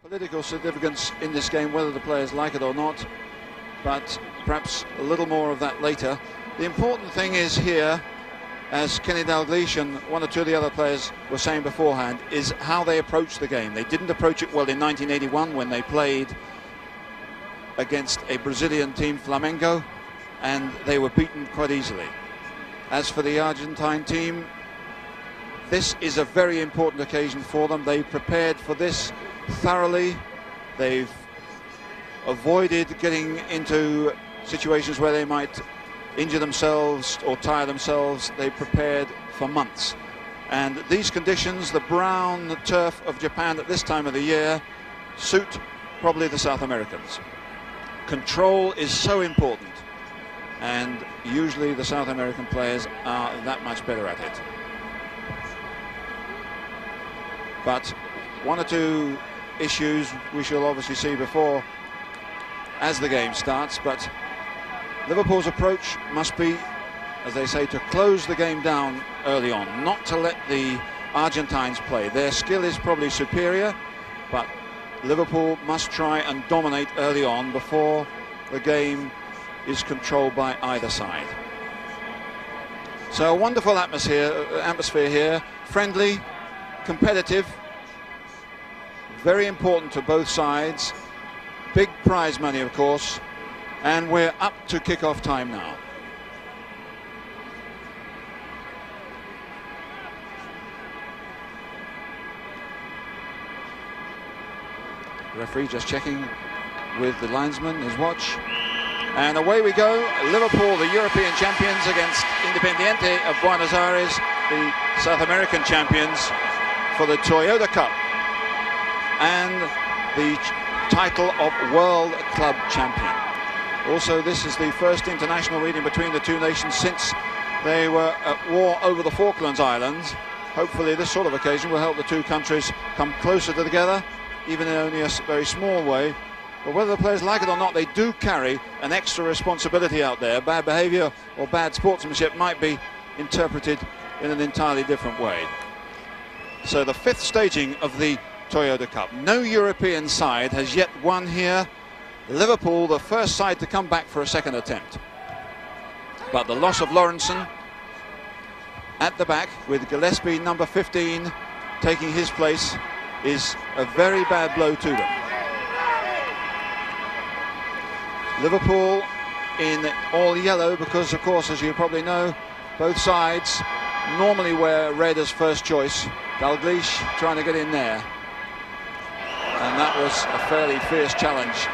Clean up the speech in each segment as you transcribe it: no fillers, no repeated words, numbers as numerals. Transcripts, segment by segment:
Political significance in this game, whether the players like it or not, but perhaps a little more of that later. The important thing is here, as Kenny Dalglish and one or two of the other players were saying beforehand, is how they approach the game. They didn't approach it well in 1981 when they played against a Brazilian team, Flamengo, and they were beaten quite easily. As for the Argentine team, this is a very important occasion for them. They prepared for this thoroughly. They've avoided getting into situations where they might injure themselves or tire themselves. They prepared for months. And these conditions, the brown turf of Japan at this time of the year, suit probably the South Americans. Control is so important, and usually the South American players are that much better at it. But one or two issues we shall obviously see before as the game starts, but Liverpool's approach must be, as they say, to close the game down early on, not to let the Argentines play. Their skill is probably superior, but Liverpool must try and dominate early on before the game is controlled by either side. So a wonderful atmosphere here, friendly, competitive, very important to both sides. Big prize money, of course, and we're up to kick-off time now. Referee just checking with the linesman, his watch. And away we go. Liverpool, the European champions, against Independiente of Buenos Aires, the South American champions, for the Toyota Cup and the title of World Club Champion. Also, this is the first international meeting between the two nations since they were at war over the Falklands Islands. Hopefully this sort of occasion will help the two countries come closer together, even in only a very small way. But whether the players like it or not, they do carry an extra responsibility out there. Bad behaviour or bad sportsmanship might be interpreted in an entirely different way. So the fifth staging of the Toyota Cup. No European side has yet won here. Liverpool, the first side to come back for a second attempt. But the loss of Lawrenson at the back, with Gillespie, number 15, taking his place, is a very bad blow to them. Liverpool in all yellow because, of course, as you probably know, both sides normally wear red as first choice. Dalglish trying to get in there. And that was a fairly fierce challenge.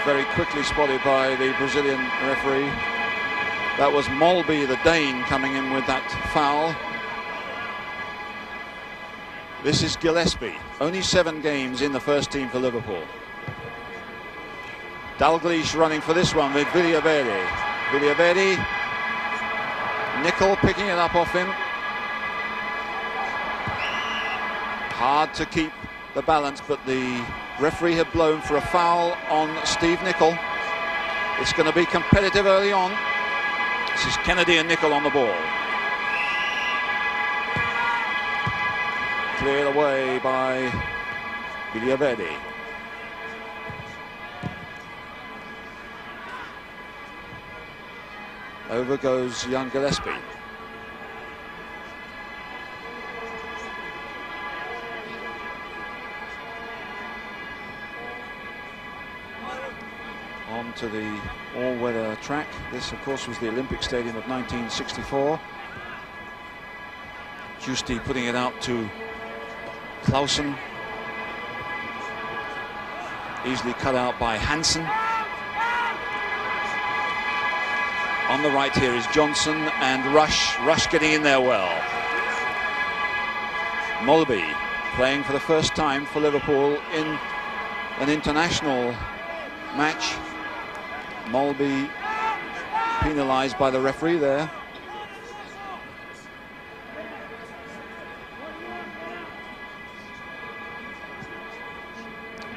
Very quickly spotted by the Brazilian referee. That was Molby, the Dane, coming in with that foul. This is Gillespie. Only 7 games in the first team for Liverpool. Dalglish running for this one with Villaverde. Villaverde. Nicol picking it up off him. Hard to keep the balance, but the referee had blown for a foul on Steve Nicol. It's going to be competitive early on. This is Kennedy and Nicol on the ball. Cleared away by Villaverde. Over goes young Gillespie. On to the all-weather track. This, of course, was the Olympic Stadium of 1964. Giusti putting it out to Clausen. Easily cut out by Hansen. On the right here is Johnson and Rush. Rush getting in there well. Molby playing for the first time for Liverpool in an international match. Molby penalised by the referee there.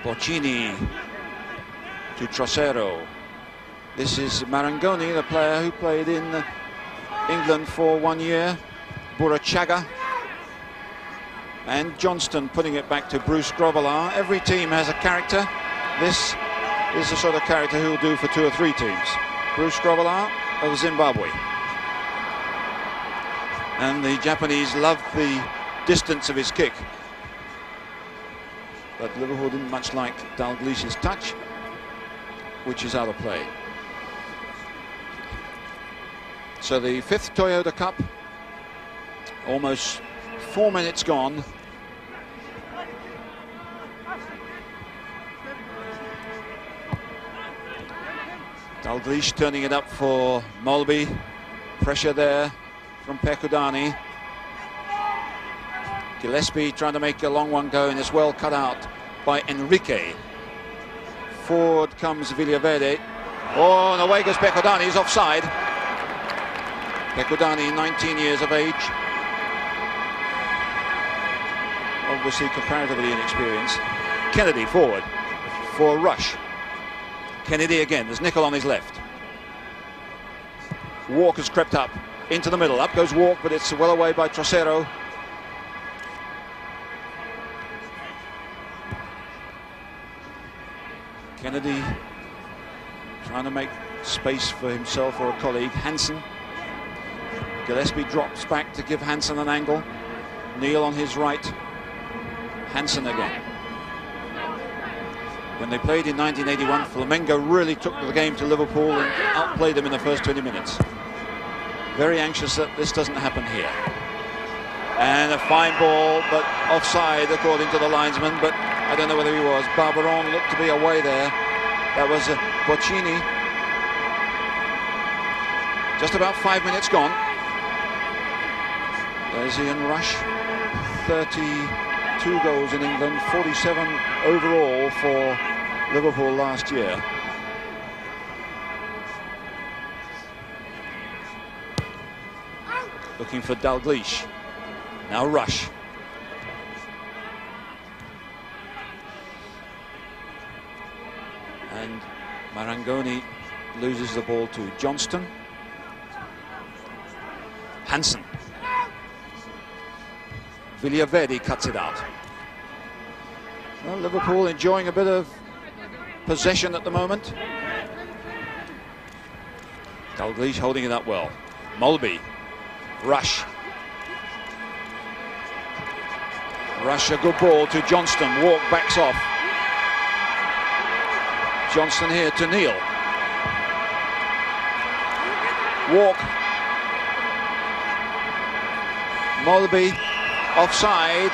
Boccini to Trocero. This is Marangoni, the player who played in England for 1 year. Burachaga. And Johnston putting it back to Bruce Grobbelaar. Every team has a character. This is the sort of character who will do for 2 or 3 teams. Bruce Grobbelaar of Zimbabwe. And the Japanese loved the distance of his kick. But Liverpool didn't much like Dalglish's touch, which is out of play. So the 5th Toyota Cup, almost 4 minutes gone. Dalglish turning it up for Molby. Pressure there from Pekudani. Gillespie trying to make a long one go, and it's well cut out by Enrique. Forward comes Villaverde. Oh, and away goes Pekudani. He's offside. Pekudani, 19 years of age. Obviously comparatively inexperienced. Kennedy forward for Rush. Kennedy again. There's Nicol on his left. Walker's crept up into the middle. Up goes Walk, but it's well away by Trocero. Kennedy trying to make space for himself or a colleague. Hansen. Gillespie drops back to give Hansen an angle. Neil on his right. Hansen again. When they played in 1981, Flamengo really took the game to Liverpool and outplayed them in the first 20 minutes. Very anxious that this doesn't happen here. And a fine ball, but offside according to the linesman, but I don't know whether he was. Barbaron looked to be away there. That was Boccini. Just about 5 minutes gone. There's Ian Rush. 32 goals in England, 47 overall for Liverpool last year. Looking for Dalglish. Now Rush. And Marangoni loses the ball to Johnston. Hansen. Villaverde cuts it out. Well, Liverpool enjoying a bit of possession at the moment. Dalglish holding it up well. Molby. Rush. Rush, a good ball to Johnston. Walk backs off. Johnston here to Neil. Walk. Molby offside.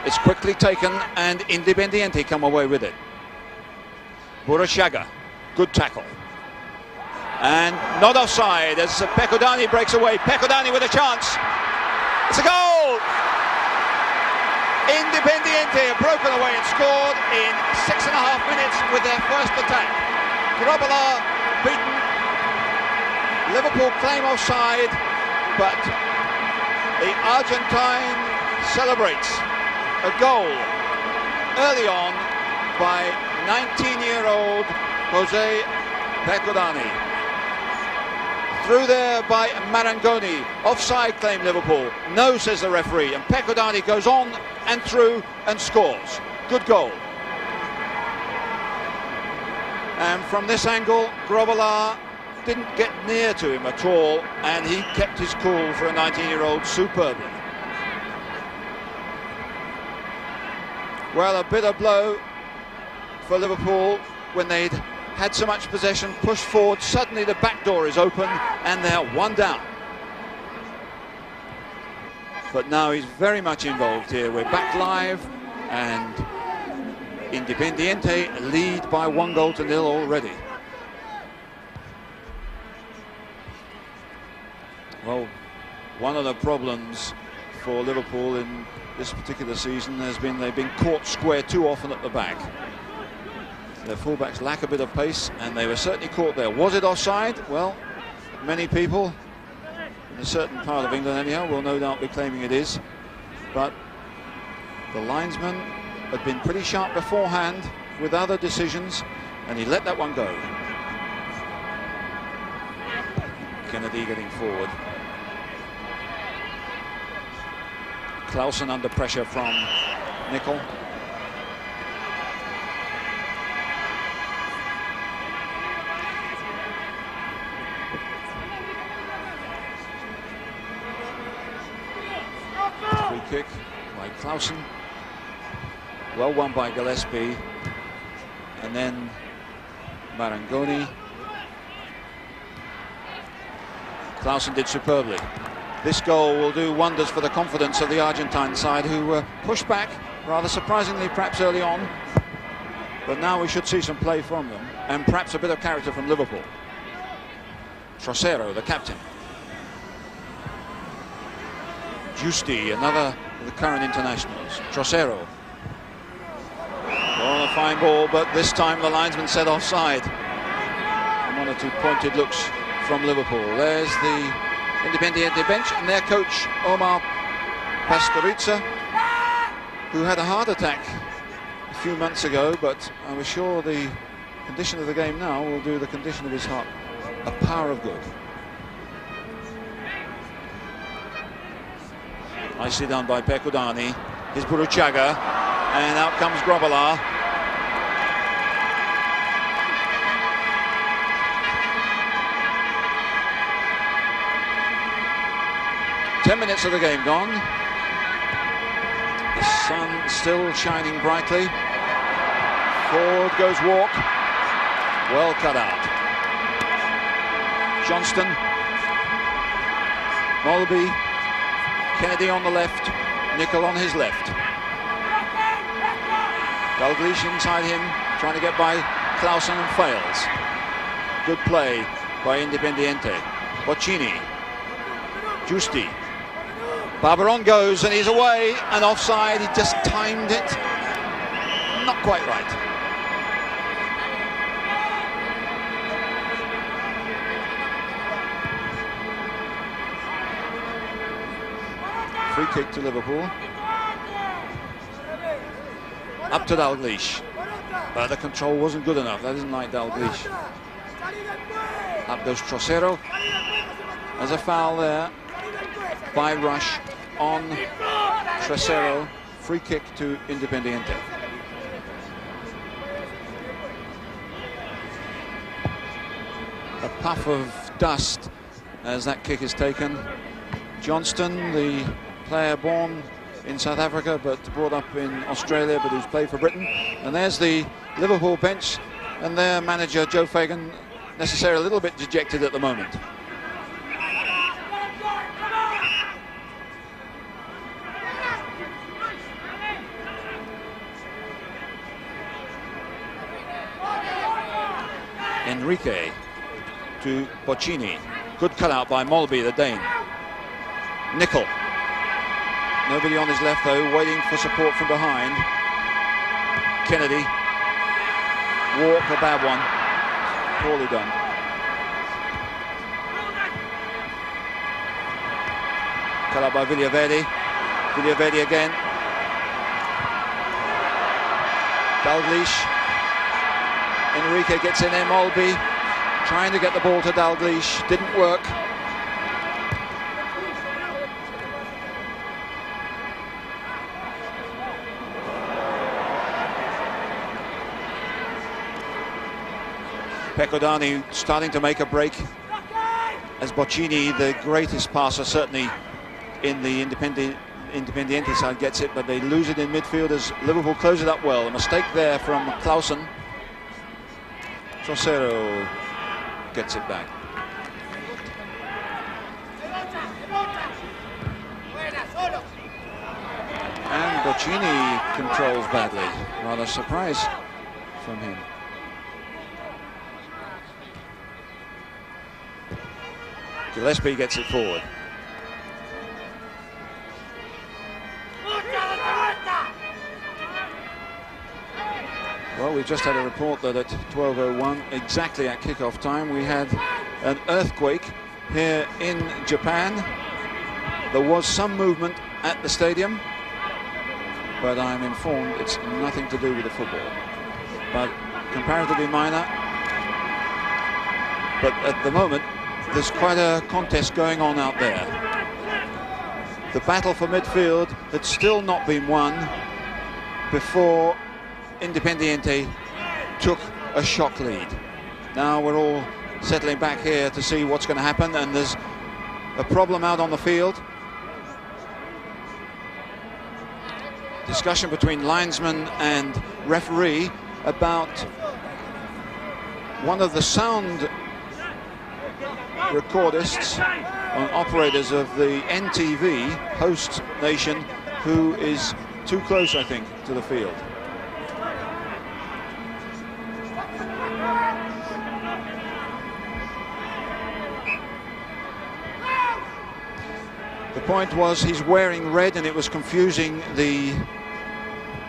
It's quickly taken and Independiente come away with it. Burashaga, good tackle. And not offside as Pekudani breaks away. Pekudani with a chance. It's a goal! Independiente have broken away and scored in 6.5 minutes with their first attack. Grobbelaar beaten. Liverpool claim offside, but the Argentine celebrates a goal early on by 19-year-old Jose Pekudani. Through there by Marangoni. Offside claim Liverpool. No, says the referee. And Pekudani goes on and through and scores. Good goal. And from this angle, Grobbelaar didn't get near to him at all, and he kept his cool for a 19-year-old superbly. Well, a bitter blow for Liverpool when they'd had so much possession, pushed forward. Suddenly the back door is open and they're one down. But now he's very much involved here. We're back live and Independiente lead by 1-0 already. Well, one of the problems for Liverpool in this particular season has been they've been caught square too often at the back. Their fullbacks lack a bit of pace, and they were certainly caught there. Was it offside? Well, many people in a certain part of England anyhow will no doubt be claiming it is. But the linesman had been pretty sharp beforehand with other decisions, and he let that one go. Kennedy getting forward. Clausen under pressure from Nickel. Free kick by Clausen. Well won by Gillespie. And then Marangoni. Clausen did superbly. This goal will do wonders for the confidence of the Argentine side, who pushed back rather surprisingly perhaps early on. But now we should see some play from them, and perhaps a bit of character from Liverpool. Trocero, the captain. Giusti, another of the current internationals. Trocero. Oh, a fine ball, but this time the linesman said offside. And one or two pointed looks from Liverpool. There's the Independiente bench and their coach Omar Pastoriza, who had a heart attack a few months ago, but I was sure the condition of the game now will do the condition of his heart a power of good. Nicely done by Pecudani. Here's Buruchaga, and out comes Grobbelaar. Ten minutes of the game gone. The sun still shining brightly. Forward goes Walk. Well cut out. Johnston. Molby. Kennedy on the left. Nickel on his left. Dalglish inside him, trying to get by Clausen and fails. Good play by Independiente. Boccini. Giusti. Barbaron goes and he's away and offside. He just timed it not quite right. Free kick to Liverpool. Up to Dalglish. But the control wasn't good enough. That isn't like Dalglish. Up goes Trocero. There's a foul there by Rush on Trocero. Free kick to Independiente. A puff of dust as that kick is taken. Johnston, the player born in South Africa but brought up in Australia, but who's played for Britain. And there's the Liverpool bench and their manager Joe Fagan, necessarily a little bit dejected at the moment. Enrique to Boccini. Good cutout by Molby, the Dane. Nickel. Nobody on his left though, waiting for support from behind. Kennedy. Walk, a bad one. Poorly done. Cut out by Villaverde. Villaverde again. Dalglish. Enrique gets in there, Molby trying to get the ball to Dalglish, didn't work. Pecudani starting to make a break as Boccini, the greatest passer certainly in the Independiente side, gets it, but they lose it in midfield as Liverpool close it up well. A mistake there from Clausen. Trocero gets it back. And Boccini controls badly. Rather surprise from him. Gillespie gets it forward. Well, we've just had a report that at 12:01, exactly at kickoff time, we had an earthquake here in Japan. There was some movement at the stadium, but I'm informed it's nothing to do with the football. But comparatively minor. But at the moment, there's quite a contest going on out there. the battle for midfield had still not been won before Independiente took a shock lead. Now we're all settling back here to see what's going to happen, and there's a problem out on the field. Discussion between linesman and referee about one of the sound recordists and operators of the NTV host nation, who is too close, I think, to the field. The point was he's wearing red, and it was confusing the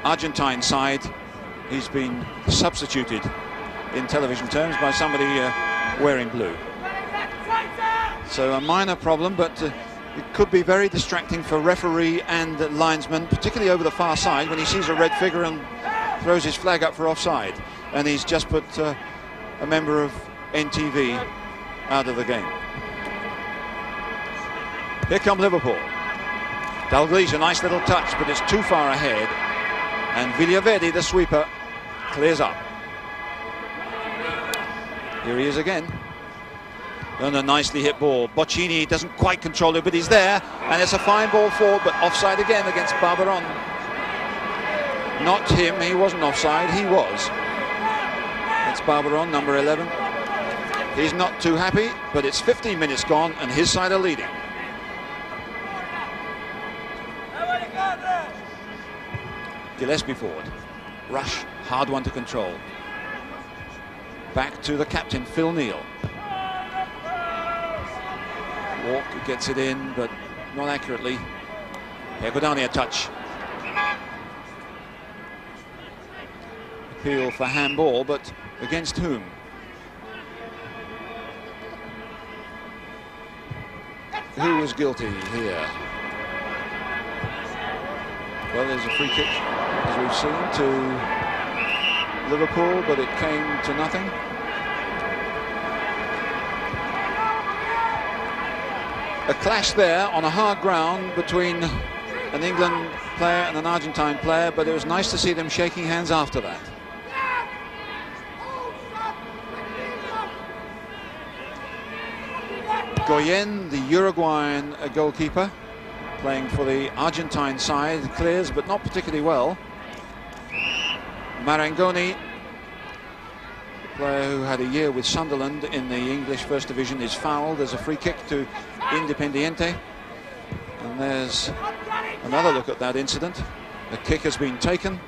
Argentine side. He's been substituted in television terms by somebody wearing blue. So a minor problem, but it could be very distracting for referee and linesman, particularly over the far side when he sees a red figure and throws his flag up for offside. And he's just put a member of NTV out of the game. Here come Liverpool. Dalglish, a nice little touch, but it's too far ahead. And Villaverde, the sweeper, clears up. Here he is again. And a nicely hit ball. Boccini doesn't quite control it, but he's there. And it's a fine ball forward, but offside again against Barbaron. Not him, he wasn't offside, he was. It's Barbaron, number 11. He's not too happy, but it's 15 minutes gone and his side are leading. Gillespie forward. Rush, hard one to control. Back to the captain, Phil Neal. Walker gets it in, but not accurately. Godani a touch. Appeal for handball, but against whom? Who was guilty here? Well, there's a free kick, as we've seen, to Liverpool, but it came to nothing. A clash there on a hard ground between an England player and an Argentine player, but it was nice to see them shaking hands after that. Goyen, the Uruguayan goalkeeper, playing for the Argentine side, clears, but not particularly well. Marangoni, the player who had a year with Sunderland in the English First Division, is fouled. There's a free kick to Independiente. And there's another look at that incident. The kick has been taken.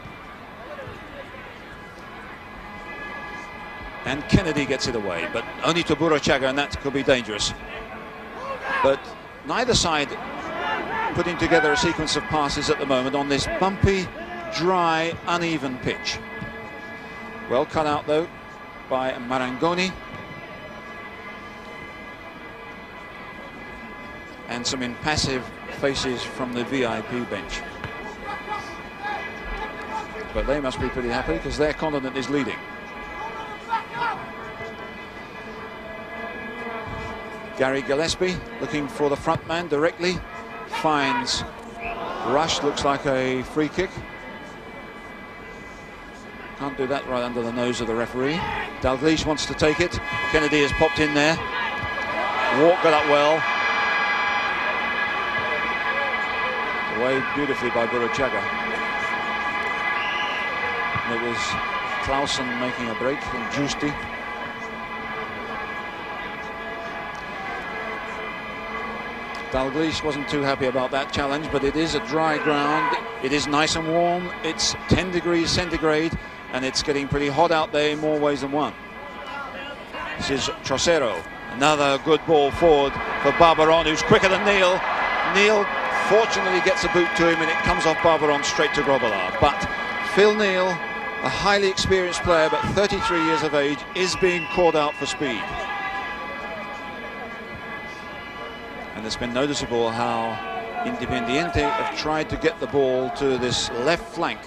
And Kennedy gets it away, but only to Burruchaga, and that could be dangerous. But neither side putting together a sequence of passes at the moment on this bumpy, dry, uneven pitch. Well cut out though by Marangoni. And some impassive faces from the VIP bench. But they must be pretty happy because their continent is leading. Gary Gillespie looking for the front man directly, finds Rush, looks like a free kick. Can't do that right under the nose of the referee. Dalglish wants to take it. Kennedy has popped in there. Walk got up well. Away beautifully by Burruchaga. It was Clausen making a break and Giusti. Dalglish wasn't too happy about that challenge, but it is a dry ground. It is nice and warm. It's 10 degrees centigrade, and it's getting pretty hot out there in more ways than one. This is Trocero. Another good ball forward for Barbaron, who's quicker than Neal. Neal fortunately gets a boot to him, and it comes off Barbaron straight to Grobbelaar. But Phil Neal, a highly experienced player, but 33 years of age, is being called out for speed. And it's been noticeable how Independiente have tried to get the ball to this left flank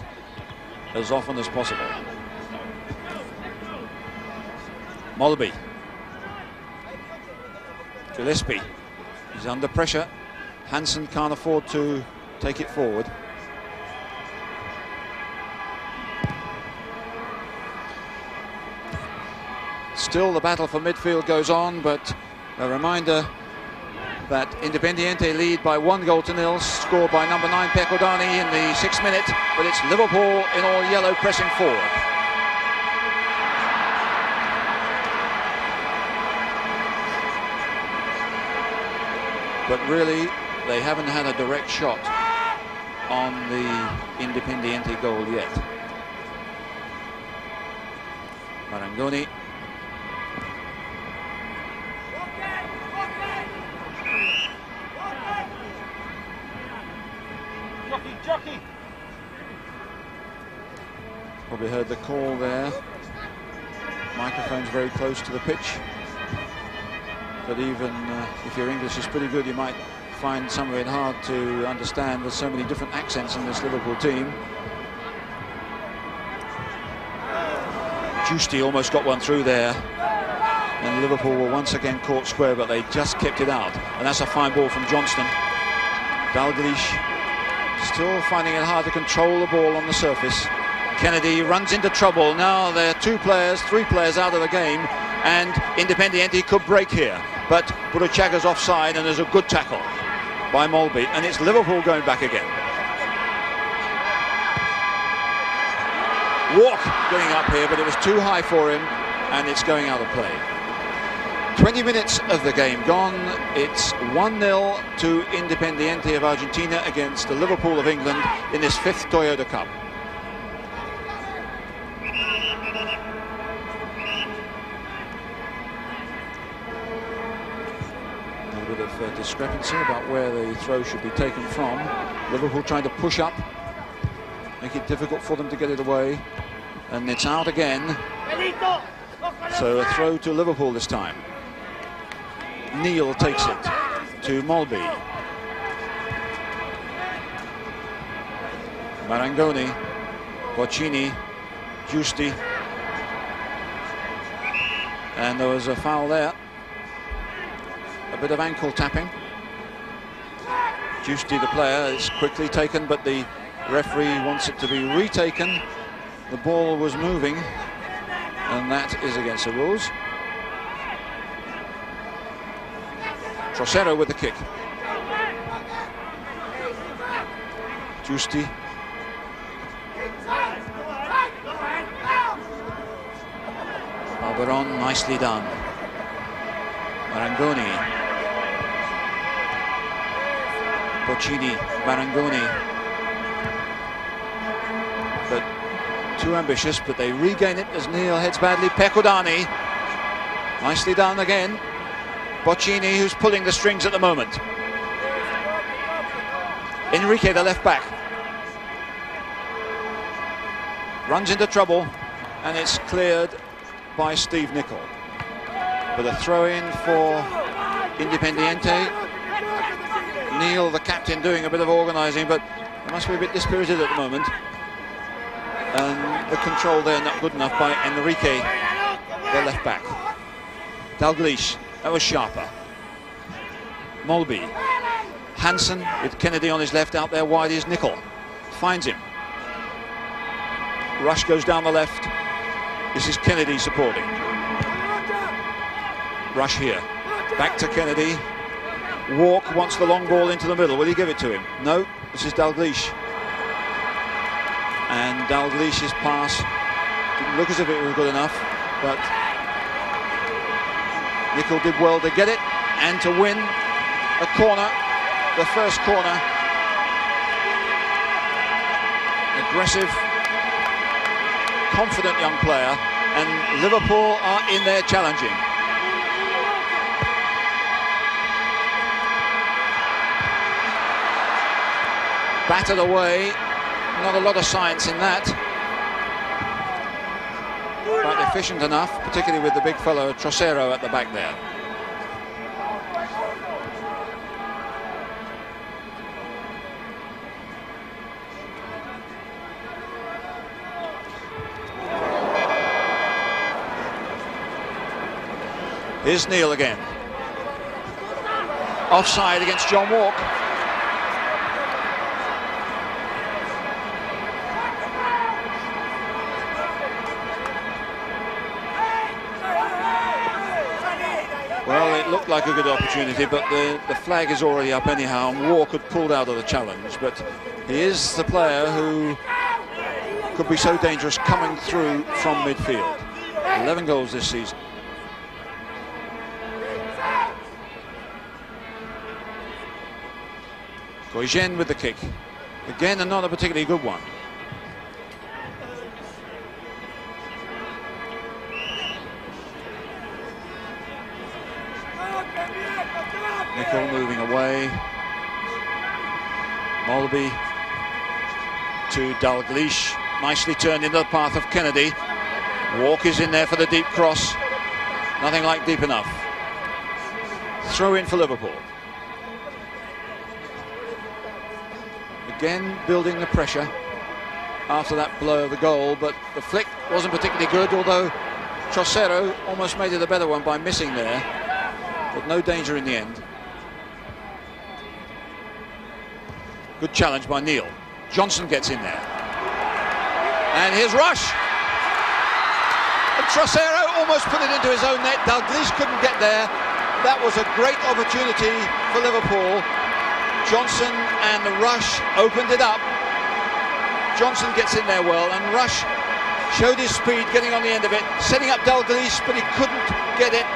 as often as possible. Molby. Gillespie. He's under pressure. Hansen can't afford to take it forward. Still the battle for midfield goes on, but a reminder that Independiente lead by 1-0, scored by number 9 Pecodani in the 6th minute, but it's Liverpool in all yellow pressing forward. But really, they haven't had a direct shot on the Independiente goal yet. Marangoni. Jockey. Probably heard the call there. Microphone's very close to the pitch. But even if your English is pretty good, you might find some of it hard to understand. There's so many different accents in this Liverpool team. Giusti almost got one through there. And Liverpool were once again caught square, but they just kept it out. And that's a fine ball from Johnston. Dalglish still finding it hard to control the ball on the surface. Kennedy runs into trouble. Now there are 3 players out of the game, and Independiente could break here. But Buruchaga's offside, and there's a good tackle by Molby, and it's Liverpool going back again. Walk getting up here, but it was too high for him, and it's going out of play. 20 minutes of the game gone. It's 1-0 to Independiente of Argentina against the Liverpool of England in this 5th Toyota Cup. A bit of discrepancy about where the throw should be taken from. Liverpool trying to push up, make it difficult for them to get it away, and it's out again. So a throw to Liverpool this time. Neal takes it to Molby. Marangoni, Boccini, Giusti, and there was a foul there. A bit of ankle tapping. Giusti, the player, is quickly taken, but the referee wants it to be retaken. The ball was moving, and that is against the rules. Trocero with the kick. Giusti. Alberon, nicely done. Marangoni. Boccini, Marangoni. But too ambitious, but they regain it as Neal heads badly. Pecodani. Nicely done again. Boccini, who's pulling the strings at the moment. Enrique, the left back, runs into trouble, and it's cleared by Steve Nicol. But a throw-in for Independiente. Neal, the captain, doing a bit of organising, but they must be a bit dispirited at the moment. And the control there not good enough by Enrique, the left back. Dalglish. That was sharper. Molby. Hansen with Kennedy on his left, out there wide is Nicol. Finds him. Rush goes down the left. This is Kennedy supporting. Rush here. Back to Kennedy. Walk wants the long ball into the middle. Will he give it to him? No. This is Dalglish. And Dalglish's pass didn't look as if it was good enough, but Nicol did well to get it and to win a corner, the first corner. Aggressive, confident young player, and Liverpool are in there challenging. Battered away, not a lot of science in that, but efficient enough, particularly with the big fellow Trocero at the back there. Here's Neal again. Offside against John Walk. looked like a good opportunity, but the flag is already up anyhow, and Walk had pulled out of the challenge. But he is the player who could be so dangerous coming through from midfield. 11 goals this season. Goijen with the kick. Again, and not a particularly good one. Nicol moving away. Molby to Dalglish. Nicely turned into the path of Kennedy. Walk is in there for the deep cross. Nothing like deep enough. Throw in for Liverpool. Again building the pressure after that blow of the goal, but the flick wasn't particularly good, although Trocero almost made it a better one by missing there, but no danger in the end. Good challenge by Neil. Johnson gets in there. And here's Rush. And Trocero almost put it into his own net. Dalglish couldn't get there. That was a great opportunity for Liverpool. Johnson and Rush opened it up. Johnson gets in there well, and Rush showed his speed getting on the end of it, setting up Dalglish, but he couldn't get it.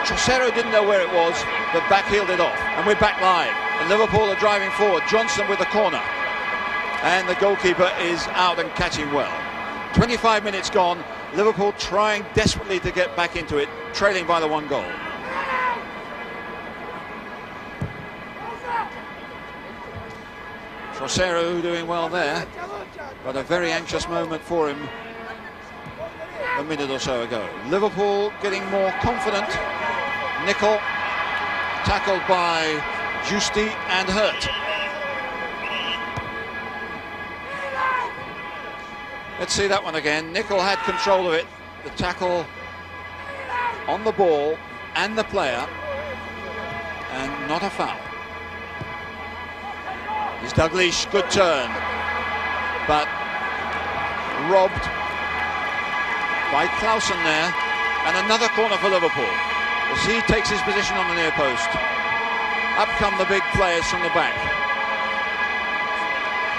Trocero didn't know where it was, but backheeled it off. And we're back live. And Liverpool are driving forward. Johnson with the corner. And the goalkeeper is out and catching well. 25 minutes gone. Liverpool trying desperately to get back into it, trailing by the 1 goal. Trocero doing well there, but a very anxious moment for him a minute or so ago. Liverpool getting more confident. Nicol tackled by Giusti and hurt. Let's see that one again. Nicol had control of it. The tackle on the ball and the player, and not a foul. It's Dalglish, good turn, but robbed by Clausen there, and another corner for Liverpool as he takes his position on the near post. Up come the big players from the back.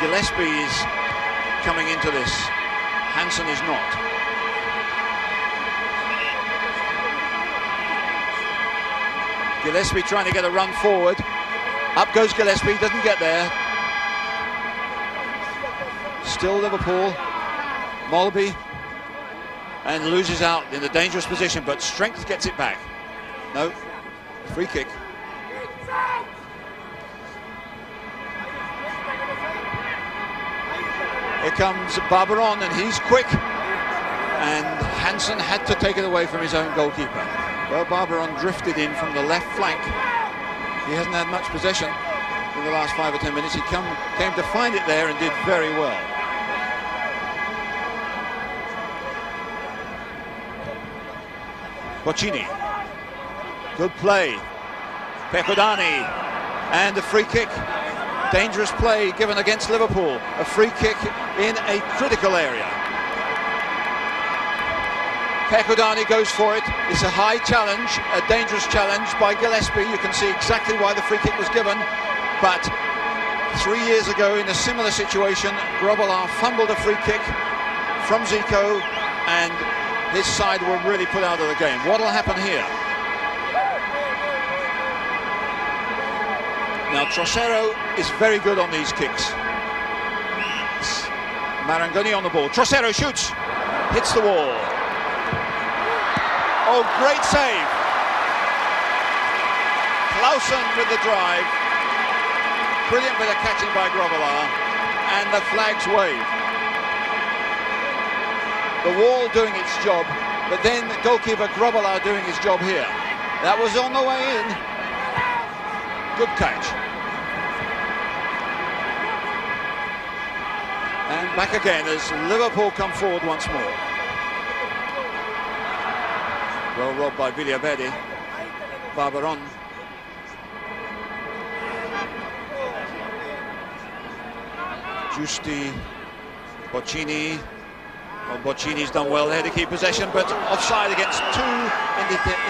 Gillespie is coming into this. Hansen is not. Gillespie trying to get a run forward. Up goes Gillespie, doesn't get there. Still Liverpool. Molby, and loses out in a dangerous position, but Strength gets it back. No, free kick. Here comes Barberon, and he's quick, and Hansen had to take it away from his own goalkeeper. Well, Barberon drifted in from the left flank. He hasn't had much possession in the last 5 or 10 minutes. He came to find it there and did very well. Boccini, good play. Pecodani, and a free kick. Dangerous play given against Liverpool. A free kick in a critical area. Pecodani goes for it. It's a high challenge, a dangerous challenge by Gillespie. You can see exactly why the free kick was given. But 3 years ago, in a similar situation, Grobbelaar fumbled a free kick from Zico, and his side were really put out of the game. What will happen here? Now, Trocero is very good on these kicks. Marangoni on the ball. Trocero shoots, hits the wall. Oh, great save. Clausen with the drive. Brilliant bit of catching by Grobbelaar, and the flags wave. The wall doing its job, but then goalkeeper Grobbelaar doing his job here. That was on the way in. Good catch. And back again as Liverpool come forward once more. Well robbed by Villaverde. Barberon. Giusti, Boccini, Well, Boccini's done well there to keep possession, but offside against two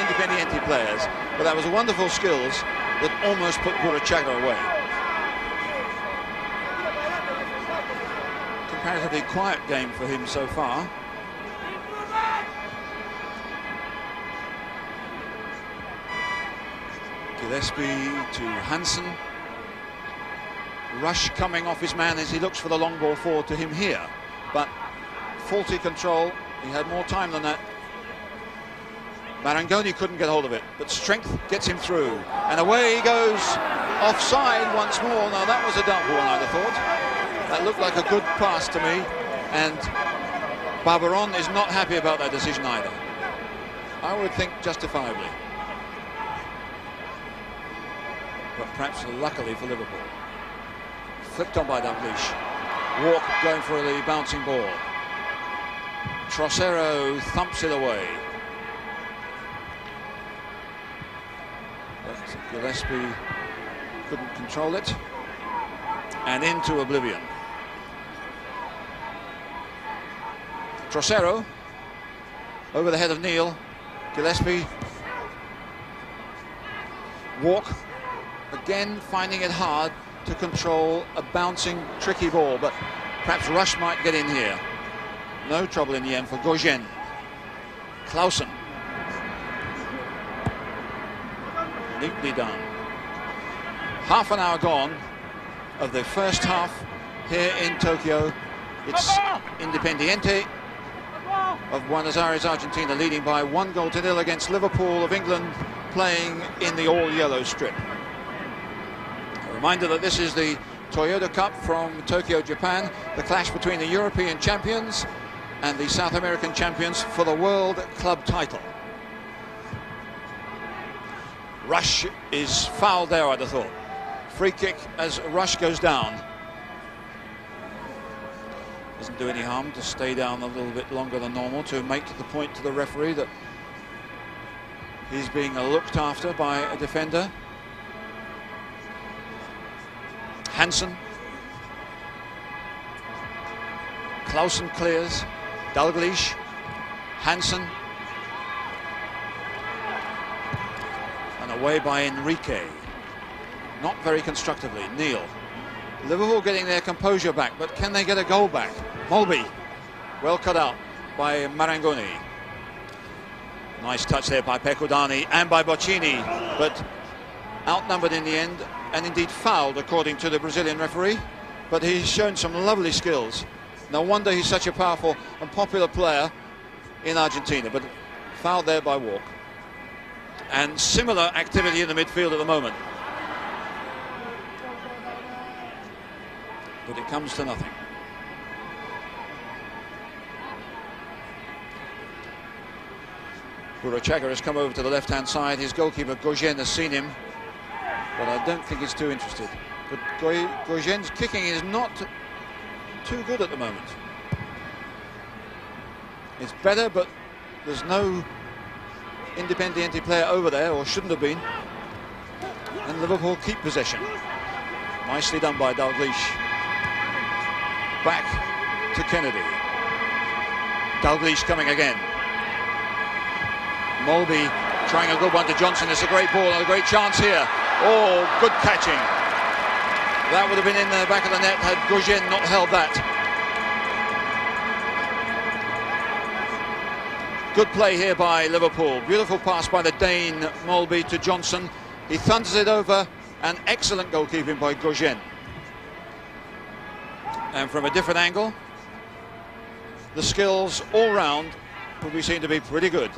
Independiente players. But that was wonderful skills that almost put Burachaga away. Comparatively quiet game for him so far. Gillespie to Hansen. Rush coming off his man as he looks for the long ball forward to him here, but faulty control. He had more time than that. Marangoni couldn't get hold of it, but strength gets him through, and away he goes, offside once more. Now that was a doubtful one, I'd have thought. That looked like a good pass to me, and Barbaron is not happy about that decision either. I would think justifiably, but perhaps luckily for Liverpool. Flipped on by Dalglish. Walk going for the bouncing ball. Trocero thumps it away. But Gillespie couldn't control it. And into oblivion. Trocero over the head of Neil. Gillespie. Walk again finding it hard to control a bouncing, tricky ball, but perhaps Rush might get in here. No trouble in the end for Gauguin. Clausen. Neatly done. Half an hour gone of the first half here in Tokyo. It's Independiente of Buenos Aires, Argentina, leading by 1-0 against Liverpool of England, playing in the all-yellow strip. Reminder that this is the Toyota Cup from Tokyo, Japan, the clash between the European champions and the South American champions for the World Club title. Rush is fouled there, I'd have thought. Free kick as Rush goes down. Doesn't do any harm to stay down a little bit longer than normal, to make the point to the referee that he's being looked after by a defender. Hansen. Clausen clears. Dalglish. Hansen. And away by Enrique. Not very constructively. Neil. Liverpool getting their composure back, but can they get a goal back? Mulby. Well cut out by Marangoni. Nice touch there by Pecodani and by Boccini, but outnumbered in the end, and indeed fouled according to the Brazilian referee. But he's shown some lovely skills. No wonder he's such a powerful and popular player in Argentina, but fouled there by Walk. And similar activity in the midfield at the moment. But it comes to nothing. Burachaga has come over to the left-hand side. His goalkeeper, Gauguin, has seen him, but I don't think he's too interested. But Gauguin's kicking is not too good at the moment. It's better, but there's no Independiente player over there, or shouldn't have been. And Liverpool keep possession. Nicely done by Dalglish. Back to Kennedy. Dalglish coming again. Mulby trying a good one to Johnson. It's a great ball and a great chance here. Oh, good catching. That would have been in the back of the net had Gauguin not held that. Good play here by Liverpool. Beautiful pass by the Dane Mulby to Johnson. He thunders it over, and excellent goalkeeping by Gauguin. And from a different angle, the skills all round would be seen to be pretty good.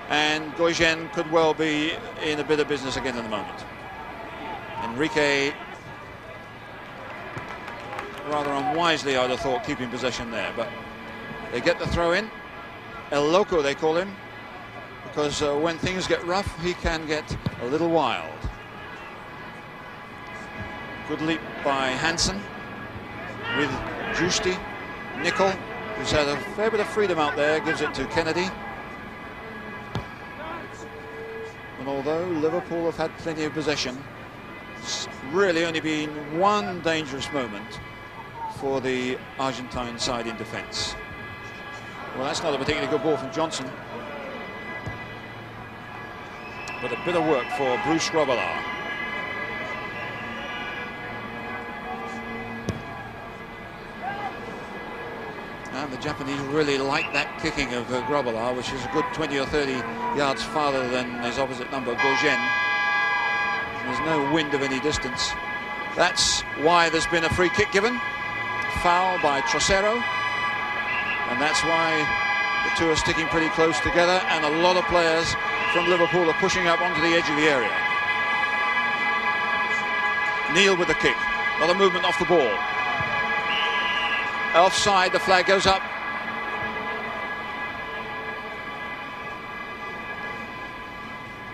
And Gauguin could well be in a bit of business again in the moment. Enrique, rather unwisely, I'd have thought, keeping possession there, but they get the throw in. El Loco, they call him, because when things get rough, he can get a little wild. Good leap by Hansen with Giusti. Nicol, who's had a fair bit of freedom out there, gives it to Kennedy. And although Liverpool have had plenty of possession, it's really only been one dangerous moment for the Argentine side in defence. Well, that's not a particularly good ball from Johnson, but a bit of work for Bruce Grobbelaar. And the Japanese really like that kicking of Grobbelaar, which is a good 20 or 30 yards farther than his opposite number, Gauguin. There's no wind of any distance. That's why there's been a free kick given. Foul by Trocero. And that's why the two are sticking pretty close together, and a lot of players from Liverpool are pushing up onto the edge of the area. Neal with the kick. A lot of movement off the ball. Offside, the flag goes up.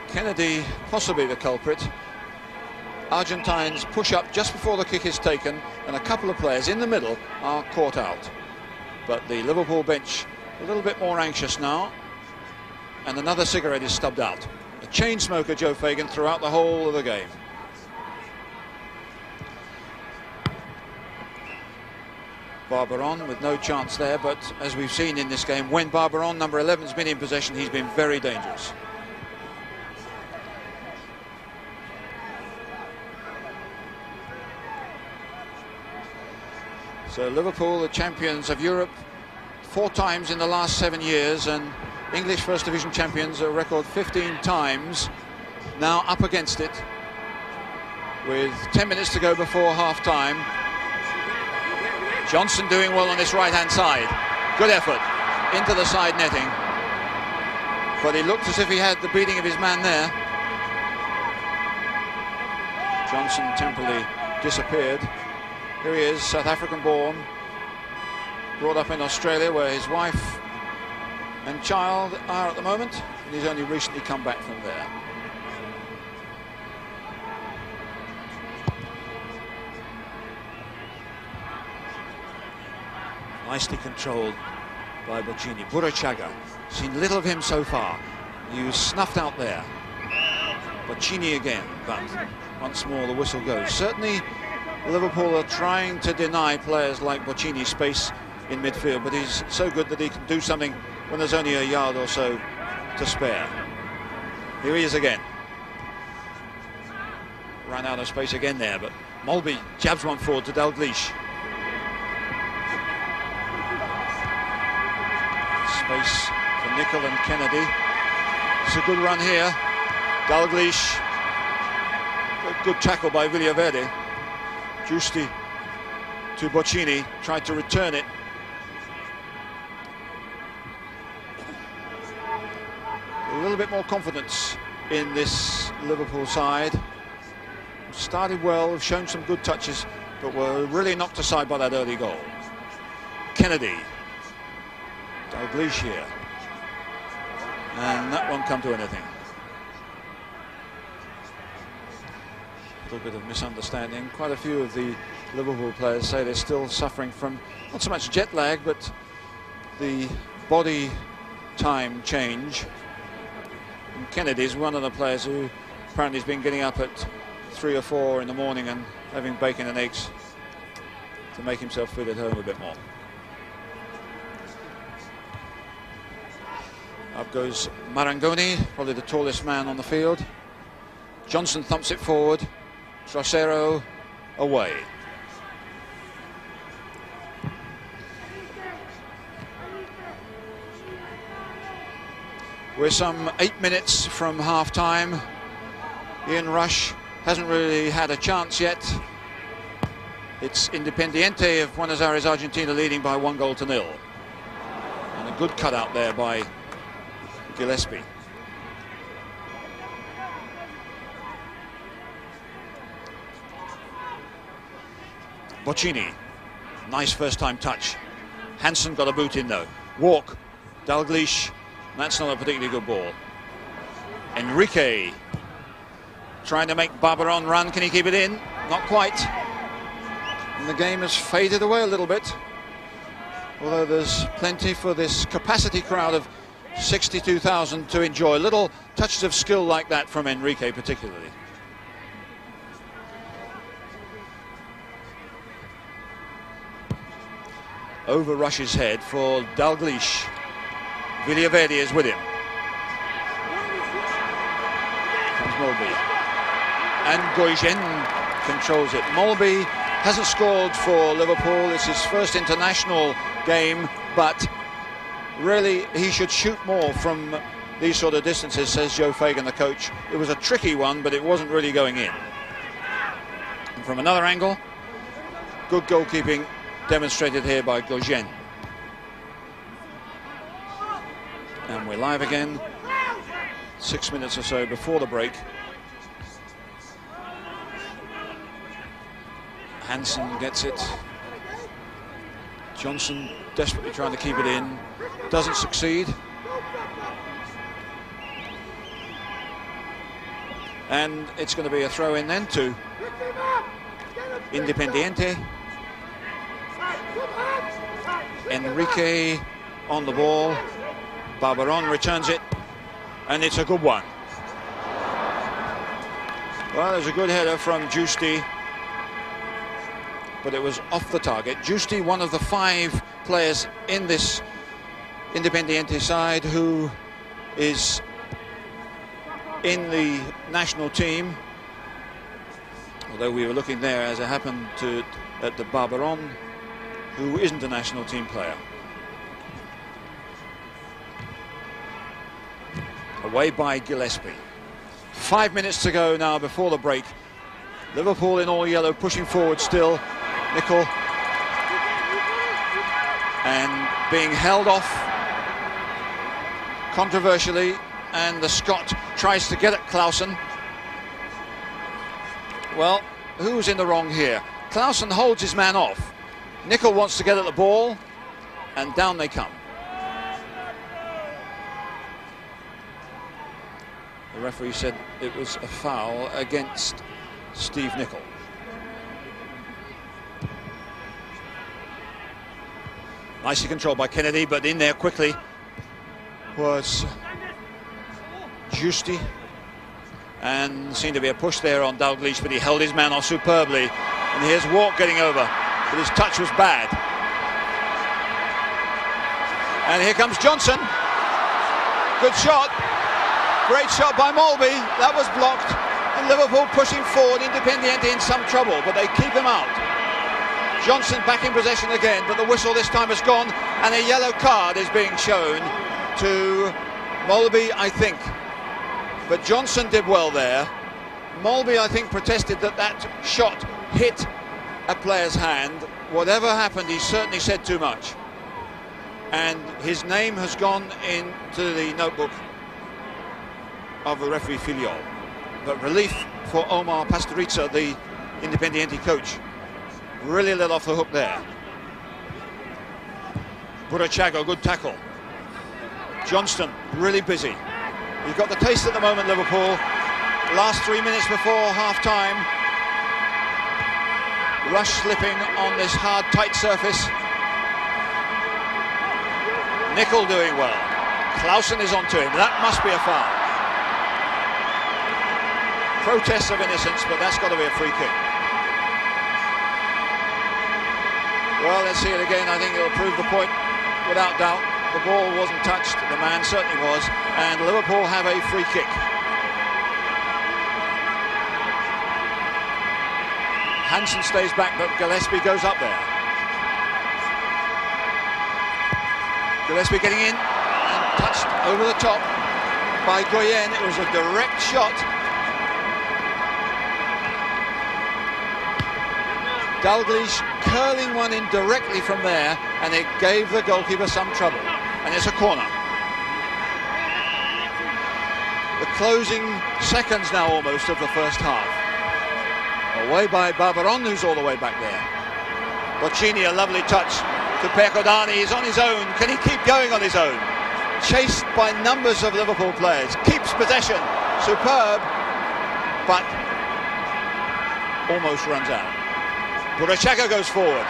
Kennedy possibly the culprit. Argentines push up just before the kick is taken, and a couple of players in the middle are caught out. But the Liverpool bench a little bit more anxious now, and another cigarette is stubbed out. A chain smoker, Joe Fagan, throughout the whole of the game. Barberon with no chance there, but as we've seen in this game, when Barberon, number 11, has been in possession, he's been very dangerous. So Liverpool, the champions of Europe 4 times in the last 7 years, and English First Division champions a record 15 times, now up against it with 10 minutes to go before half-time. Johnson doing well on this right-hand side. Good effort into the side netting, but he looked as if he had the beating of his man there. Johnson temporarily disappeared. Here he is, South African born, brought up in Australia where his wife and child are at the moment, and he's only recently come back from there. Nicely controlled by Boccini. Burachaga, seen little of him so far. He was snuffed out there. Boccini again, but once more the whistle goes. Certainly Liverpool are trying to deny players like Boccini space in midfield, but he's so good that he can do something when there's only a yard or so to spare. Here he is again. Ran out of space again there, but Mulby jabs one forward to Dalglish. Space for Nicol and Kennedy. It's a good run here. Dalglish. Good tackle by Villaverde. Giusti to Boccini, tried to return it. A little bit more confidence in this Liverpool side. Started well, have shown some good touches, but were really knocked aside by that early goal. Kennedy. Dalglish here. And that won't come to anything. A little bit of misunderstanding. Quite a few of the Liverpool players say they're still suffering from not so much jet lag, but the body time change. And Kennedy's one of the players who apparently has been getting up at 3 or 4 in the morning and having bacon and eggs to make himself feel at home a bit more. Up goes Marangoni, probably the tallest man on the field. Johnson thumps it forward. Trocero away. We're some 8 minutes from half-time. Ian Rush hasn't really had a chance yet. It's Independiente of Buenos Aires, Argentina, leading by 1-0. And a good cutout there by Gillespie. Boccini, nice first-time touch. Hansen got a boot in though. Walk, Dalglish, that's not a particularly good ball. Enrique trying to make Barberon run. Can he keep it in? Not quite. And the game has faded away a little bit, although there's plenty for this capacity crowd of 62,000 to enjoy. Little touches of skill like that from Enrique particularly. over Rush's head for Dalglish. Villaverde is with him. Comes Molby. And Goigen controls it. Molby hasn't scored for Liverpool. It's his first international game, but really he should shoot more from these sort of distances, says Joe Fagan, the coach. It was a tricky one, but it wasn't really going in. And from another angle, good goalkeeping demonstrated here by Goigen. And we're live again, 6 minutes or so before the break. Hansen gets it. Johnson desperately trying to keep it in, doesn't succeed. And it's going to be a throw in then to Independiente. Enrique on the ball. Barbaron returns it, and it's a good one. Well, there's a good header from Giusti, but it was off the target. Giusti, one of the 5 players in this Independiente side who is in the national team, although we were looking there, as it happened, at the Barbaron, who isn't a national team player. Away by Gillespie. 5 minutes to go now before the break. Liverpool in all yellow, pushing forward still. Nicol. And being held off controversially, and the Scot tries to get at Clausen. Well, who's in the wrong here? Clausen holds his man off. Nicol wants to get at the ball, and down they come. The referee said it was a foul against Steve Nicol. Nicely controlled by Kennedy, but in there quickly was Giusti. And seemed to be a push there on Dalglish, but he held his man off superbly. And here's Walk getting over, but his touch was bad. And here comes Johnson. Good shot. Great shot by Molby. That was blocked. And Liverpool pushing forward, Independiente in some trouble, but they keep him out. Johnson back in possession again, but the whistle this time has gone, and a yellow card is being shown to Molby, I think. But Johnson did well there. Molby, I think, protested that that shot hit a player's hand. Whatever happened, he certainly said too much. And his name has gone into the notebook of the referee Filiol. But relief for Omar Pastoriza, the Independiente coach. Really let off the hook there. Burachaga, good tackle. Johnston, really busy. You've got the taste at the moment, Liverpool. Last 3 minutes before half-time. Rush slipping on this hard, tight surface. Nicol doing well. Clausen is onto him. That must be a foul. Protests of innocence, but that's got to be a free kick. Well, let's see it again. I think it'll prove the point without doubt. The ball wasn't touched. The man certainly was. And Liverpool have a free kick. Hansen stays back, but Gillespie goes up there. Gillespie getting in and touched over the top by Goyen. It was a direct shot. Dalglish curling one in directly from there, and it gave the goalkeeper some trouble. And it's a corner. The closing seconds now almost of the first half. Away by Barbaron, who's all the way back there. Boccini, a lovely touch to Pecodani. He's on his own. Can he keep going on his own? Chased by numbers of Liverpool players. Keeps possession. Superb. But almost runs out. Burachaga goes forward.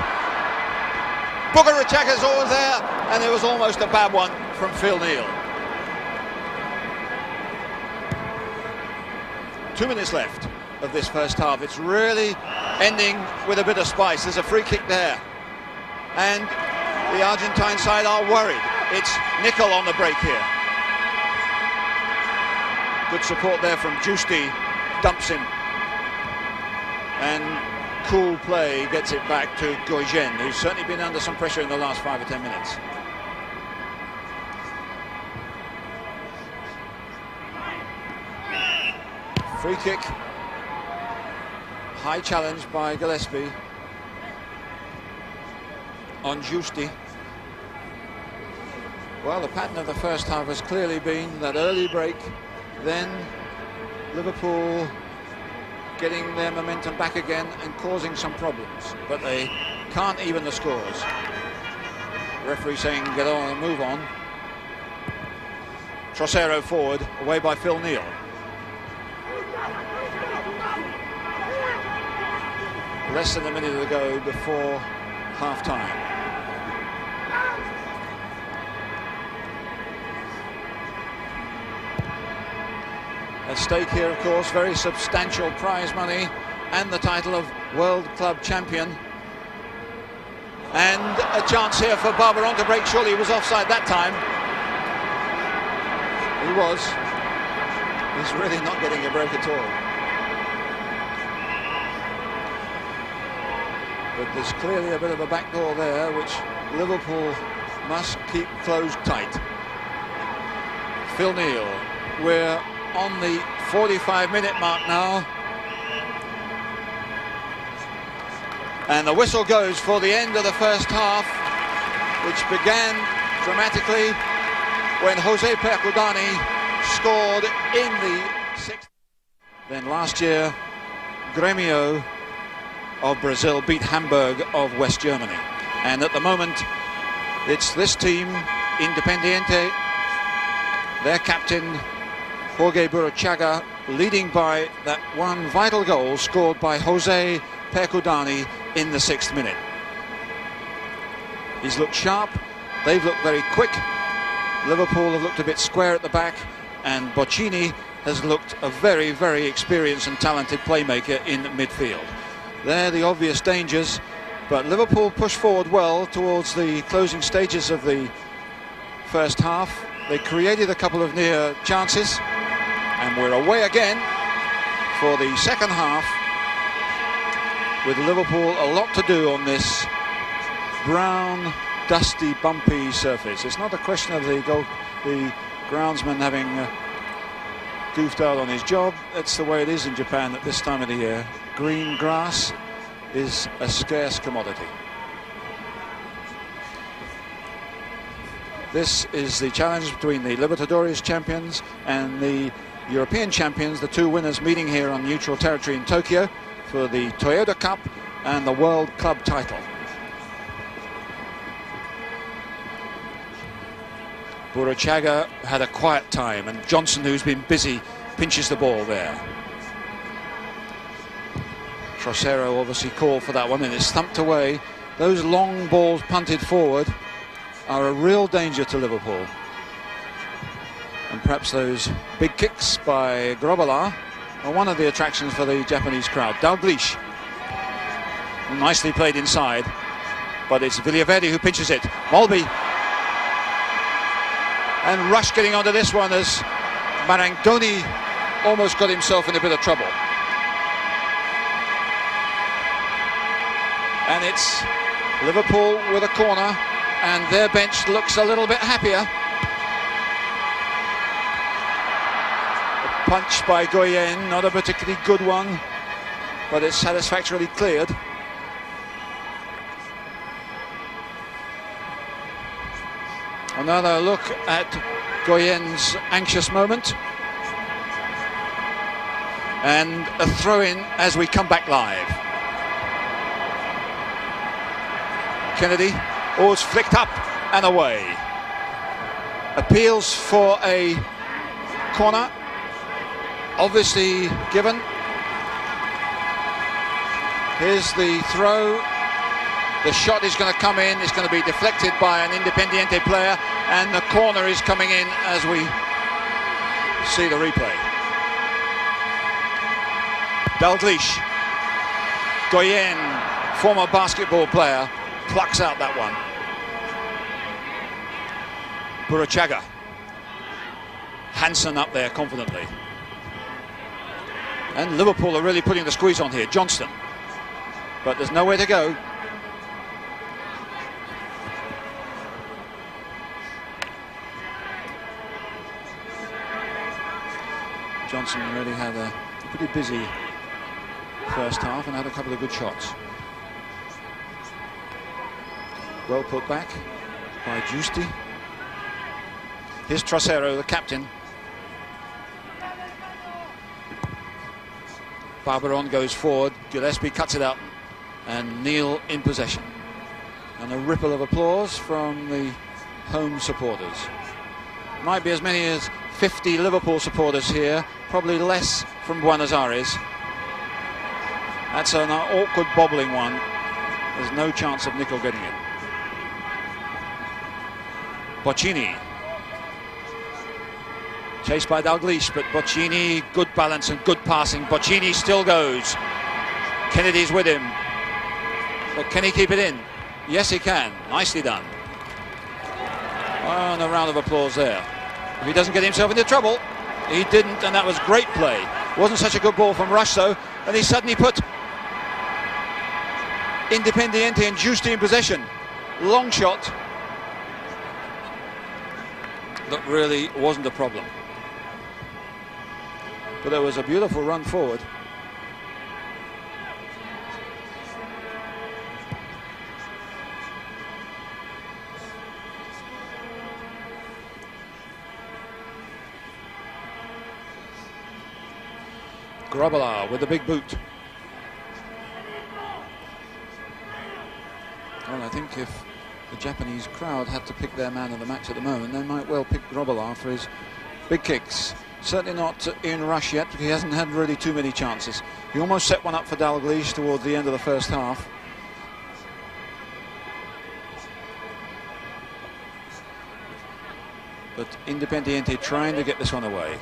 Burachaga is always there, and it was almost a bad one from Phil Neal. 2 minutes left of this first half. It's really ending with a bit of spice. There's a free kick there, and the Argentine side are worried. It's Nickel on the break here. Good support there from Giusti, dumps him. And cool play gets it back to Goigen, who's certainly been under some pressure in the last 5 or 10 minutes. Free kick. High challenge by Gillespie on Giusti. Well, the pattern of the first half has clearly been that early break, then Liverpool getting their momentum back again and causing some problems, but they can't even the scores. Referee saying get on and move on. Trocero forward, away by Phil Neal. Less than a minute to go before half-time. At stake here, of course, very substantial prize money and the title of World Club Champion. And a chance here for Barberon to break. Surely he was offside that time. He was. He's really not getting a break at all. But there's clearly a bit of a backdoor there, which Liverpool must keep closed tight. Phil Neal, we're on the 45-minute mark now. And the whistle goes for the end of the first half, which began dramatically when Jose Percudani scored in the 6th. Then last year, Grêmio of Brazil beat Hamburg of West Germany. And at the moment, it's this team, Independiente, their captain, Jorge Burruchaga, leading by that one vital goal scored by Jose Percudani in the 6th minute. He's looked sharp, they've looked very quick. Liverpool have looked a bit square at the back, and Boccini has looked a very, very experienced and talented playmaker in midfield. They're the obvious dangers, but Liverpool pushed forward well towards the closing stages of the first half. They created a couple of near chances, and we're away again for the second half, with Liverpool a lot to do on this brown, dusty, bumpy surface. It's not a question of the groundsman having goofed out on his job. That's the way it is in Japan at this time of the year. Green grass is a scarce commodity. This is the challenge between the Libertadores champions and the European champions, the two winners meeting here on neutral territory in Tokyo for the Toyota Cup and the World Club title. Burruchaga had a quiet time, and Johnson, who's been busy, pinches the ball there. Trocero obviously called for that one, and it's thumped away. Those long balls punted forward are a real danger to Liverpool. And perhaps those big kicks by Grobala are one of the attractions for the Japanese crowd. Dalglish, nicely played inside, but it's Villaverde who pinches it. Mulby. And Rush getting onto this one as Marangoni almost got himself in a bit of trouble. And it's Liverpool with a corner, and their bench looks a little bit happier. A punch by Goyen, not a particularly good one, but it's satisfactorily cleared. Another look at Goyen's anxious moment. And a throw-in as we come back live. Kennedy, it's flicked up and away. Appeals for a corner, obviously given. Here's the throw. The shot is going to come in, it's going to be deflected by an Independiente player, and the corner is coming in as we see the replay. Dalglish, Goyen, former basketball player, plucks out that one. Burachaga. Hansen up there confidently. And Liverpool are really putting the squeeze on here. Johnston. But there's nowhere to go. Johnson really had a pretty busy first half and had a couple of good shots. Well put back by Giusti. Here's Trocero, the captain. Barbaron goes forward, Gillespie cuts it out, and Neal in possession. And a ripple of applause from the home supporters. Might be as many as 50 Liverpool supporters here, probably less from Buenos Aires. That's an awkward bobbling one. There's no chance of Nicol getting it. Boccini. Chased by Dalglish, but Boccini, good balance and good passing. Boccini still goes. Kennedy's with him. But can he keep it in? Yes, he can. Nicely done. Oh, and a round of applause there. If he doesn't get himself into trouble, he didn't, and that was great play. Wasn't such a good ball from Rush, though, and he suddenly put Independiente and Giusti in possession. Long shot. That really wasn't a problem. But there was a beautiful run forward. Grobbelaar with the big boot. Well, I think if the Japanese crowd had to pick their man of the match at the moment, they might well pick Grobbelaar for his big kicks. Certainly not in Rush yet, because he hasn't had really too many chances. He almost set one up for Dalglish towards the end of the first half. But Independiente trying to get this one away.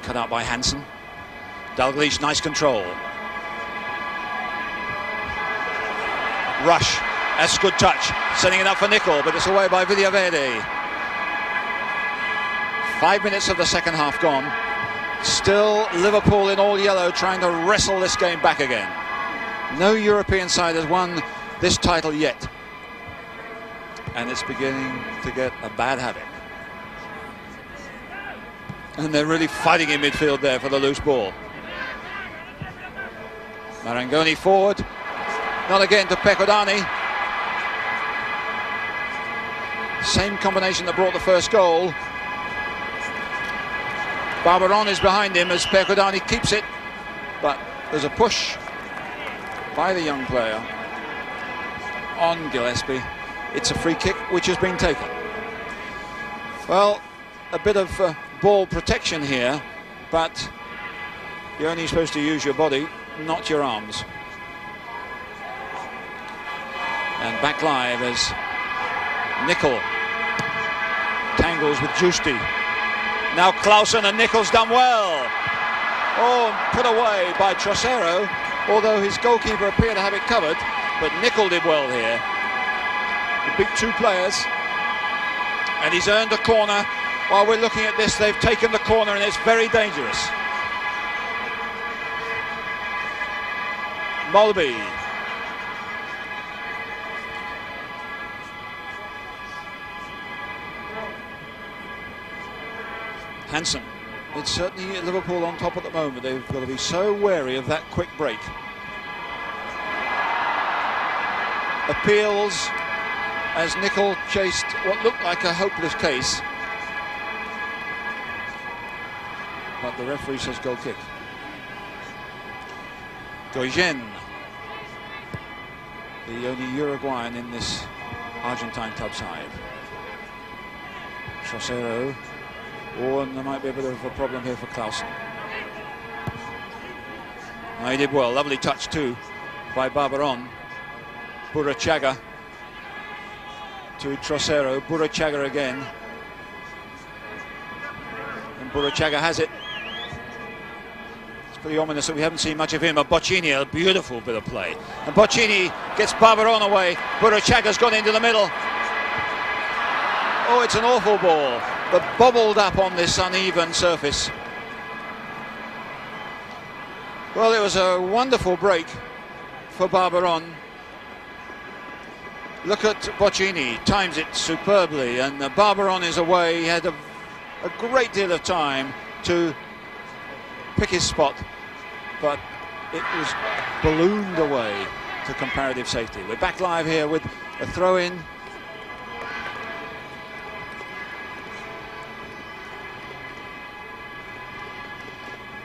Cut out by Hansen. Dalglish, nice control. Rush, that's a good touch. Setting it up for Nicol, but it's away by Villaverde. 5 minutes of the second half gone. Still Liverpool in all yellow trying to wrestle this game back again. No European side has won this title yet. And it's beginning to get a bad habit. And they're really fighting in midfield there for the loose ball. Marangoni forward. Not again to Pecodani. Same combination that brought the first goal. Barbaron is behind him as Pecodani keeps it. But there's a push by the young player on Gillespie. It's a free kick which has been taken. Well, a bit of ball protection here, but you're only supposed to use your body, not your arms. And back live as Nicol tangles with Giusti. Now Clausen, and Nicol's done well. Oh, put away by Trocero, although his goalkeeper appeared to have it covered, but Nicol did well here. The big two players, and he's earned a corner. While we're looking at this, they've taken the corner and it's very dangerous. Molby. Hansen. It's certainly Liverpool on top at the moment. They've got to be so wary of that quick break. Appeals as Nicol chased what looked like a hopeless case. But the referee says goal kick. Goyen, the only Uruguayan in this Argentine club side. Trocero. Oh, and there might be a bit of a problem here for Clausen. Oh, he did well. Lovely touch too by Barbaron. Burachaga to Trocero. Burachaga again. And Burachaga has it. It's pretty ominous that we haven't seen much of him. And Boccini, a beautiful bit of play. And Boccini gets Barbaron away. Burachaga's gone into the middle. Oh, it's an awful ball, but bobbled up on this uneven surface. Well, it was a wonderful break for Barbaron. Look at Boccini, times it superbly, and Barbaron is away. He had a great deal of time to pick his spot, but it was ballooned away to comparative safety. We're back live here with a throw-in.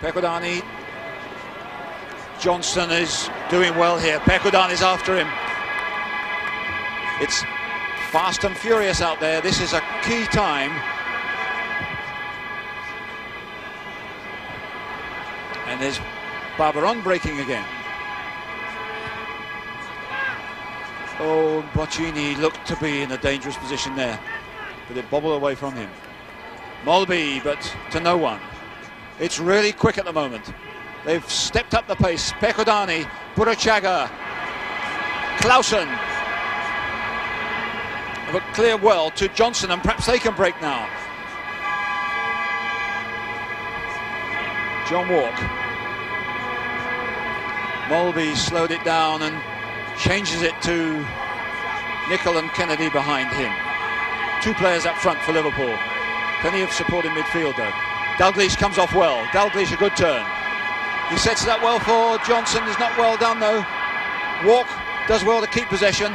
Pecodani. Johnson is doing well here. Pecodani is after him. It's fast and furious out there. This is a key time. And there's Barbaron breaking again. Oh, Boccini looked to be in a dangerous position there, but it bobbled away from him. Molby, but to no one. It's really quick at the moment. They've stepped up the pace. Pecodani, Burachaga, Clausen have a clear well to Johnson, and perhaps they can break now. John Walk. Molby slowed it down and changes it to Nicol and Kennedy behind him. Two players up front for Liverpool. Plenty of support in midfield though. Dalglish comes off well. Dalglish a good turn. He sets it up well for Johnson. Is not well done though. Walk does well to keep possession.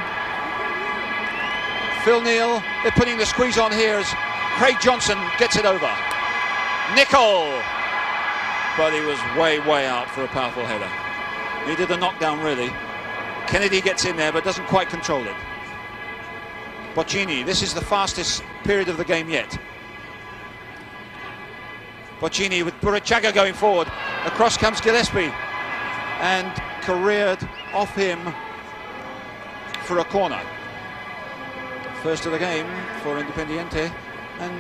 Phil Neal, they're putting the squeeze on here as Craig Johnson gets it over. Nicol, but he was way out for a powerful header. Needed a knockdown really. Kennedy gets in there but doesn't quite control it. Boccini, this is the fastest period of the game yet. Boccini with Burachaga going forward. Across comes Gillespie and careered off him for a corner. First of the game for Independiente, and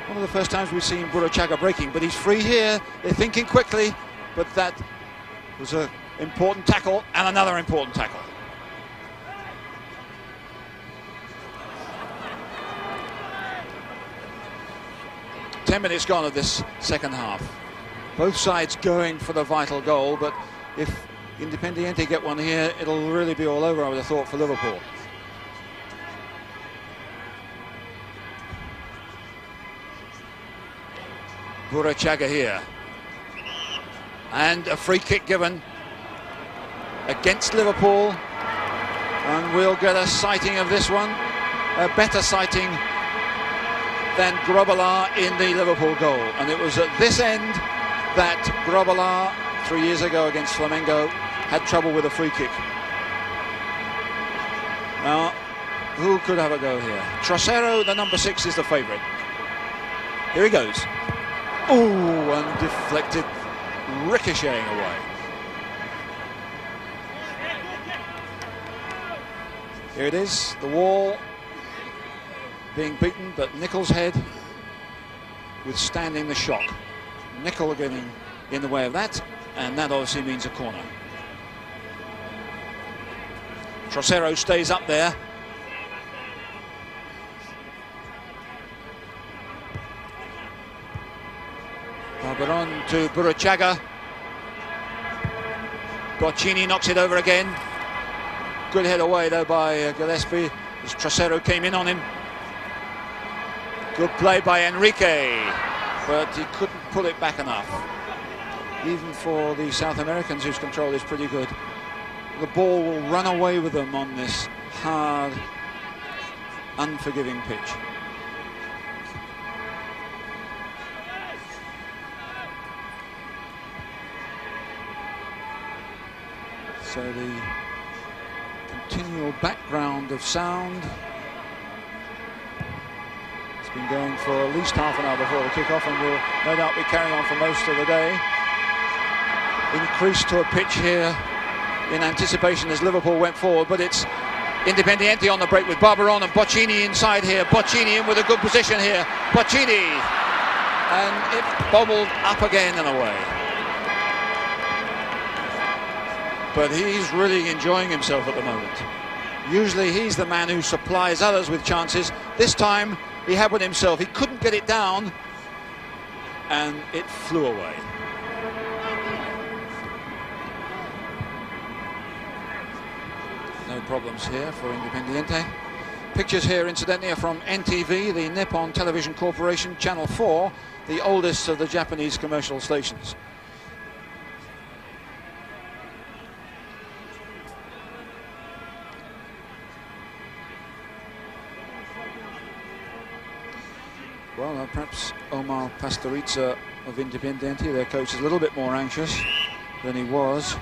one of the first times we've seen Burachaga breaking, but he's free here. They're thinking quickly, but that was an important tackle and another important tackle. Ten minutes gone of this second half. Both sides going for the vital goal, but if Independiente get one here, it'll really be all over, I would have thought, for Liverpool. Burachaga here. And a free kick given against Liverpool. And we'll get a sighting of this one. A better sighting than Grobbelaar in the Liverpool goal. And it was at this end that Grobbelaar 3 years ago against Flamengo had trouble with a free kick. Now, who could have a go here? Trocero, the number 6, is the favourite. Here he goes. Oh, and deflected, ricocheting away. Here it is, the wall being beaten, but Nicol's head withstanding the shock. Nicol getting in the way of that, and that obviously means a corner. Trocero stays up there. Barbaron to Burachaga. Boccini knocks it over again. Good head away though by Gillespie as Trocero came in on him. Good play by Enrique, but he couldn't pull it back enough. Even for the South Americans, whose control is pretty good, the ball will run away with them on this hard, unforgiving pitch. So the continual background of sound has been going for at least half an hour before the kick-off, and will no doubt be carrying on for most of the day. Increased to a pitch here in anticipation as Liverpool went forward, but it's Independiente on the break with Barbaron and Boccini inside here. Boccini in with a good position here. Boccini, and it bobbled up again and away. But he's really enjoying himself at the moment. Usually he's the man who supplies others with chances. This time he had one himself. He couldn't get it down, and it flew away. No problems here for Independiente. Pictures here, incidentally, are from NTV, the Nippon Television Corporation, Channel 4, the oldest of the Japanese commercial stations. Well, perhaps Omar Pastoriza of Independiente, their coach, is a little bit more anxious than he was.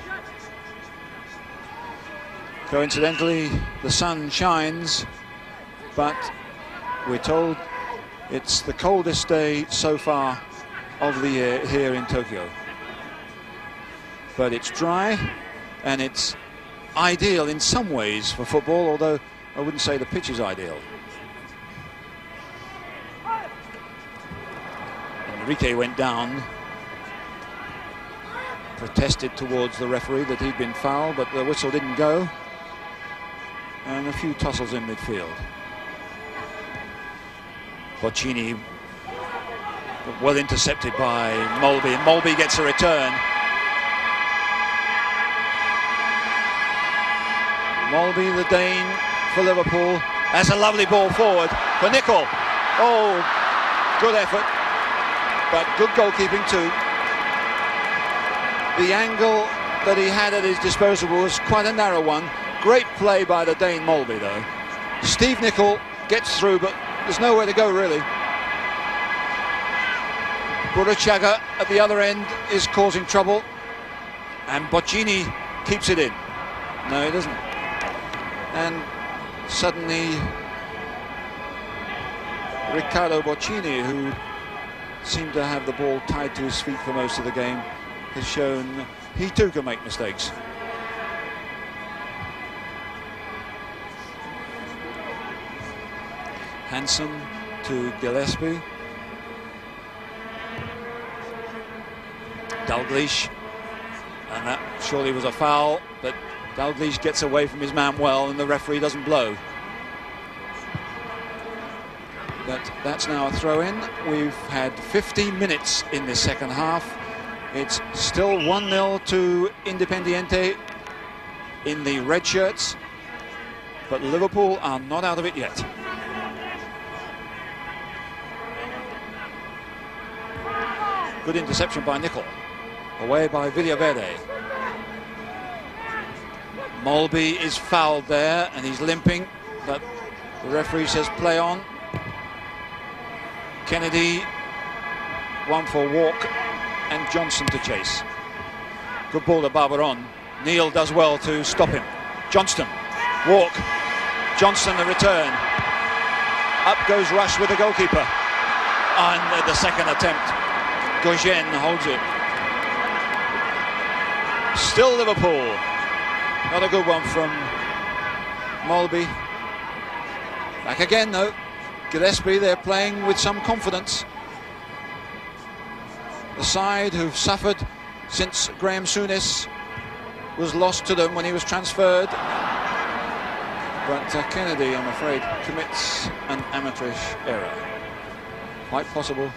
Coincidentally, the sun shines, but we're told it's the coldest day so far of the year here in Tokyo. But it's dry, and it's ideal in some ways for football, although I wouldn't say the pitch is ideal. Enrique went down, protested towards the referee that he'd been fouled, but the whistle didn't go, and a few tussles in midfield. Boccini well intercepted by Molby, and Molby gets a return. Molby, the Dane for Liverpool, has a lovely ball forward for Nicol. Oh, good effort, but good goalkeeping too. The angle that he had at his disposal was quite a narrow one. Great play by the Dane Molby though. Steve Nicol gets through, but there's nowhere to go really. Burachaga at the other end is causing trouble, and Boccini keeps it in. No, he doesn't. And suddenly Riccardo Boccini, who seemed to have the ball tied to his feet for most of the game, has shown he too can make mistakes. Hansen to Gillespie. Dalglish, and that surely was a foul, but Dalglish gets away from his man well, and the referee doesn't blow. But that's now a throw-in. We've had 15 minutes in this second half. It's still 1-0 to Independiente in the red shirts, but Liverpool are not out of it yet. Good interception by Nicol. Away by Villaverde. Molby is fouled there, and he's limping, but the referee says play on. Kennedy, one for Walk, and Johnson to chase. Good ball to Barbaron. Neil does well to stop him. Johnston, Walk, Johnson the return. Up goes Rush with the goalkeeper. And the second attempt, Gauguin holds it. Still Liverpool. Not a good one from Molby. Back again though. Gillespie, they're playing with some confidence. The side who've suffered since Graham Souness was lost to them when he was transferred. But Kennedy, I'm afraid, commits an amateurish error. Quite possible.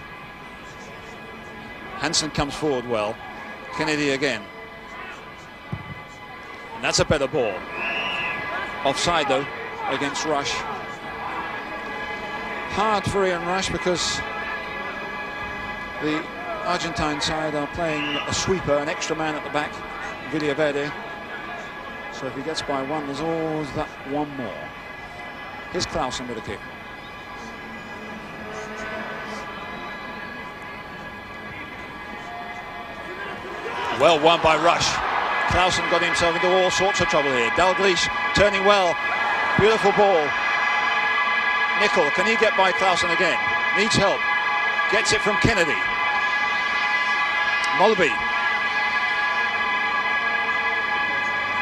Hansen comes forward well. Kennedy again. And that's a better ball. Offside though against Rush. Hard for Ian Rush because the Argentine side are playing a sweeper, an extra man at the back, Villaverde. So if he gets by one, there's always that one more. Here's Clausen with a kick. Well won by Rush. Clausen got himself into all sorts of trouble here. Dalglish turning well. Beautiful ball. Nicol, can he get by Clausen again? Needs help. Gets it from Kennedy. Molby.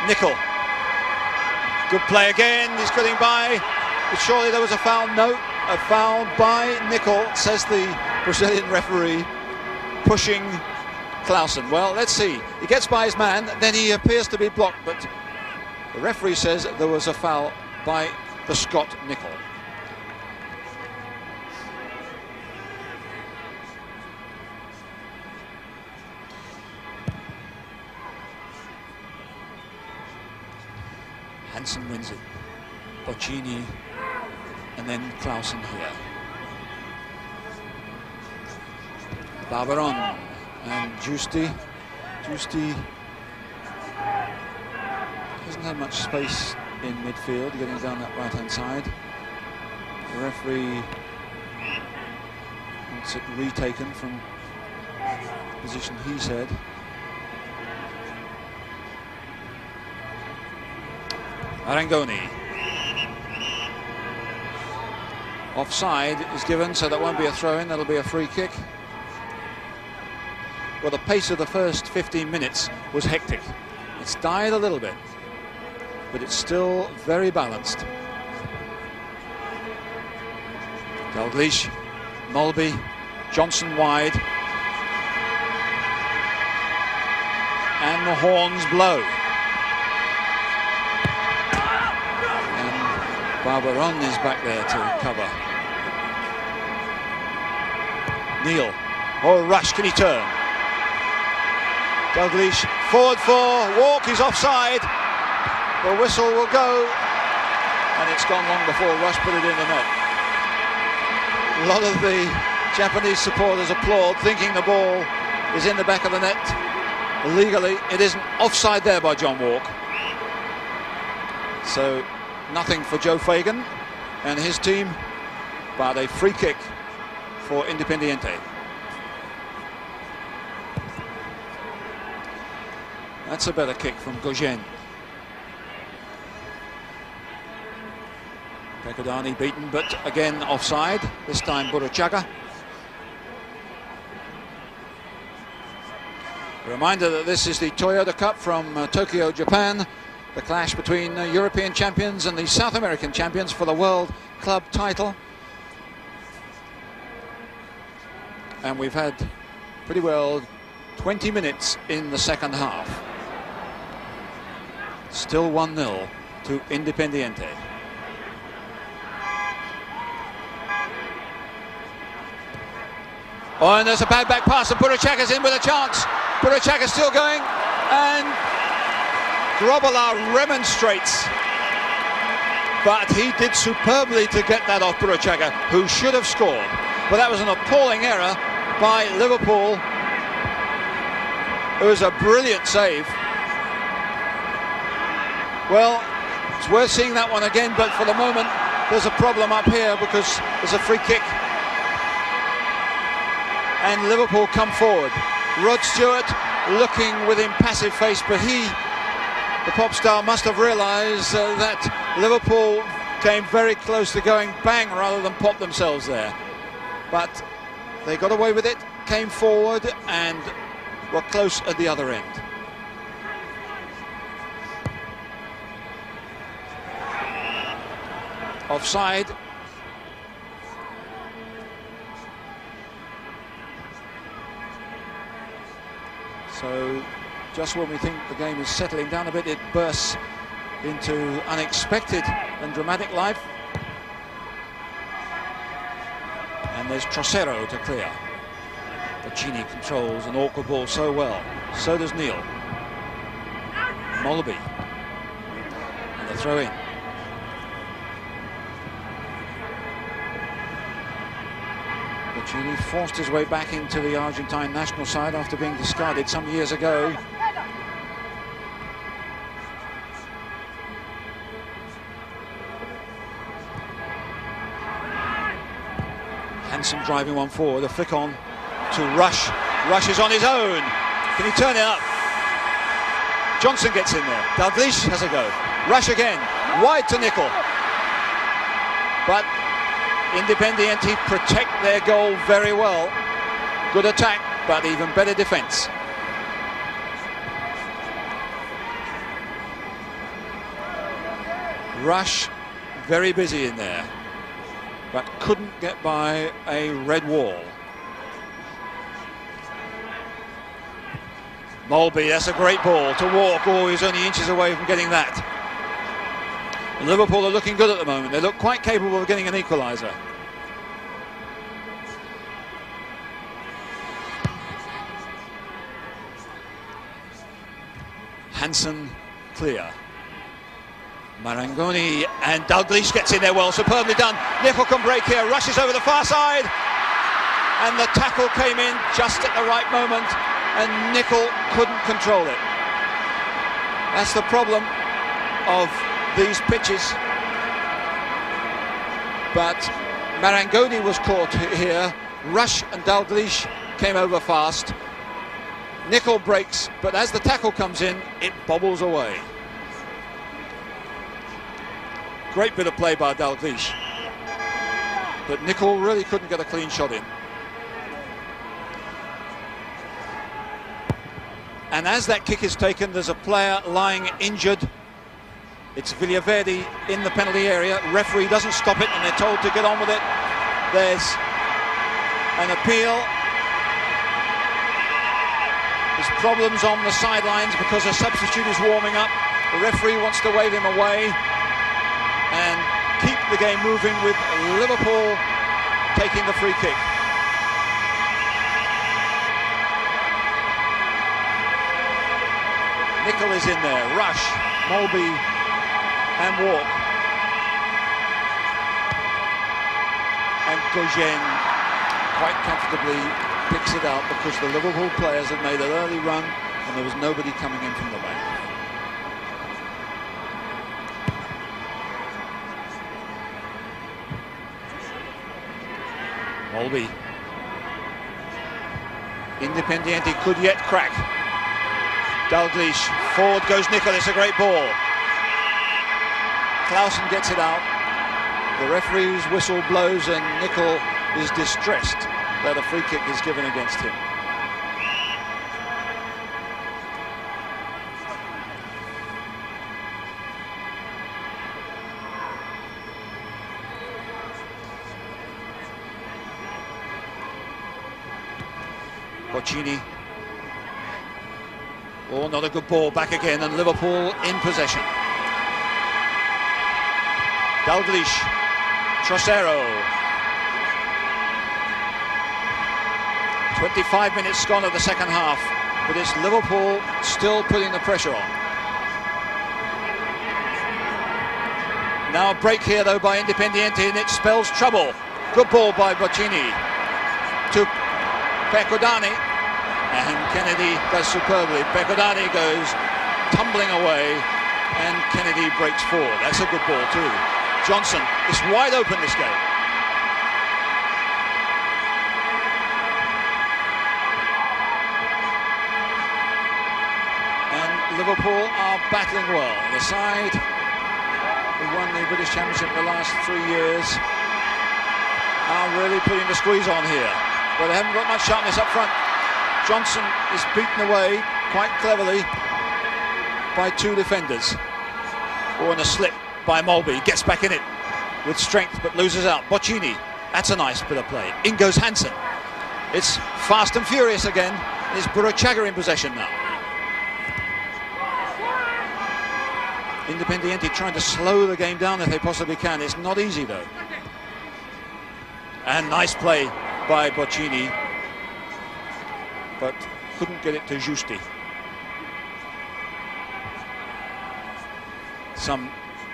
Nicol. Good play again. He's getting by. But surely there was a foul. No, a foul by Nicol, says the Brazilian referee, pushing Clausen. Well, let's see. He gets by his man, then he appears to be blocked, but the referee says there was a foul by the Scot Nicol. Hansen wins it. Boccini and then Clausen here. Barbaron and Giusti. Giusti hasn't had much space in midfield, getting down that right-hand side. The referee wants it retaken from the position he said. Arangoni. Offside is given, so that won't be a throw-in, that'll be a free kick. Well, the pace of the first 15 minutes was hectic. It's died a little bit, but it's still very balanced. Dalglish, Mulby, Johnson wide. And the horns blow. And Barbaron is back there to cover. Neil. Oh, Rush, can he turn? Dalglish, forward four, Walk is offside. The whistle will go, and it's gone long before Rush put it in the net. A lot of the Japanese supporters applaud, thinking the ball is in the back of the net. Legally, it isn't. Offside there by John Walk. So, nothing for Joe Fagan and his team, but a free kick for Independiente. That's a better kick from Gauguin. Pekadani beaten, but again offside. This time Buruchaga. A reminder that this is the Toyota Cup from Tokyo, Japan. The clash between European champions and the South American champions for the World Club title. And we've had pretty well 20 minutes in the second half. Still 1-0 to Independiente. Oh, and there's a bad back pass, and Buruchaga's in with a chance. Buruchaga's still going, and Grobbelaar remonstrates. But he did superbly to get that off Buruchaga, who should have scored. But that was an appalling error by Liverpool. It was a brilliant save. Well, it's worth seeing that one again, but for the moment, there's a problem up here because there's a free kick. And Liverpool come forward. Rod Stewart looking with impassive face, but the pop star, must have realised that Liverpool came very close to going bang rather than pop themselves there. But they got away with it, came forward, and were close at the other end. Offside. So just when we think the game is settling down a bit, it bursts into unexpected and dramatic life. And there's Trocero to clear. Boccini controls an awkward ball so well. So does Neil. Mulby. And the throw in. Boccini forced his way back into the Argentine national side after being discarded some years ago. Hansen driving one forward, a flick on to Rush. Rush is on his own. Can he turn it up? Johnson gets in there. Dalglish has a go. Rush again, wide to Nicol. But Independiente protect their goal very well. Good attack, but even better defence. Rush very busy in there, but couldn't get by a red wall. Mulby, that's a great ball to Walk. Oh, he's only inches away from getting that. Liverpool are looking good at the moment. They look quite capable of getting an equaliser. Hansen clear. Marangoni and Dalglish gets in there well, superbly done. Nicol can break here, rushes over the far side, and the tackle came in just at the right moment, and Nicol couldn't control it. That's the problem of these pitches. But Marangoni was caught here. Rush and Dalglish came over fast. Nicol breaks, but as the tackle comes in, it bobbles away. Great bit of play by Dalglish, but Nicol really couldn't get a clean shot in. And as that kick is taken, there's a player lying injured. It's Villaverde in the penalty area. Referee doesn't stop it, and they're told to get on with it. There's an appeal. There's problems on the sidelines because a substitute is warming up. The referee wants to wave him away and keep the game moving, with Liverpool taking the free kick. Nicol is in there, Rush, Molby and Walk. And Gauguin quite comfortably picks it out because the Liverpool players had made an early run and there was nobody coming in from the back. Molby. Independiente could yet crack. Dalglish, forward goes Nicol, it's a great ball. Clausen gets it out. The referee's whistle blows and Nicol is distressed that a free kick is given against him. Boccini. Oh, not a good ball, back again, and Liverpool in possession. Dalglish, Trocero. 25 minutes gone of the second half, but it's Liverpool still putting the pressure on. Now a break here though by Independiente, and it spells trouble. Good ball by Boccini to Pecodani, and Kennedy does superbly. Pecodani goes tumbling away and Kennedy breaks forward. That's a good ball too. Johnson is wide open this game. And Liverpool are battling well. The side who won the British Championship the last 3 years are really putting the squeeze on here, but they haven't got much sharpness up front. Johnson is beaten away quite cleverly by two defenders. Or in a slip by Molby, gets back in it with strength but loses out. Boccini, that's a nice bit of play. In goes Hansen. It's fast and furious again. It's Burruchaga in possession now. Independiente trying to slow the game down if they possibly can. It's not easy though. And nice play by Boccini, but couldn't get it to Giusti. Some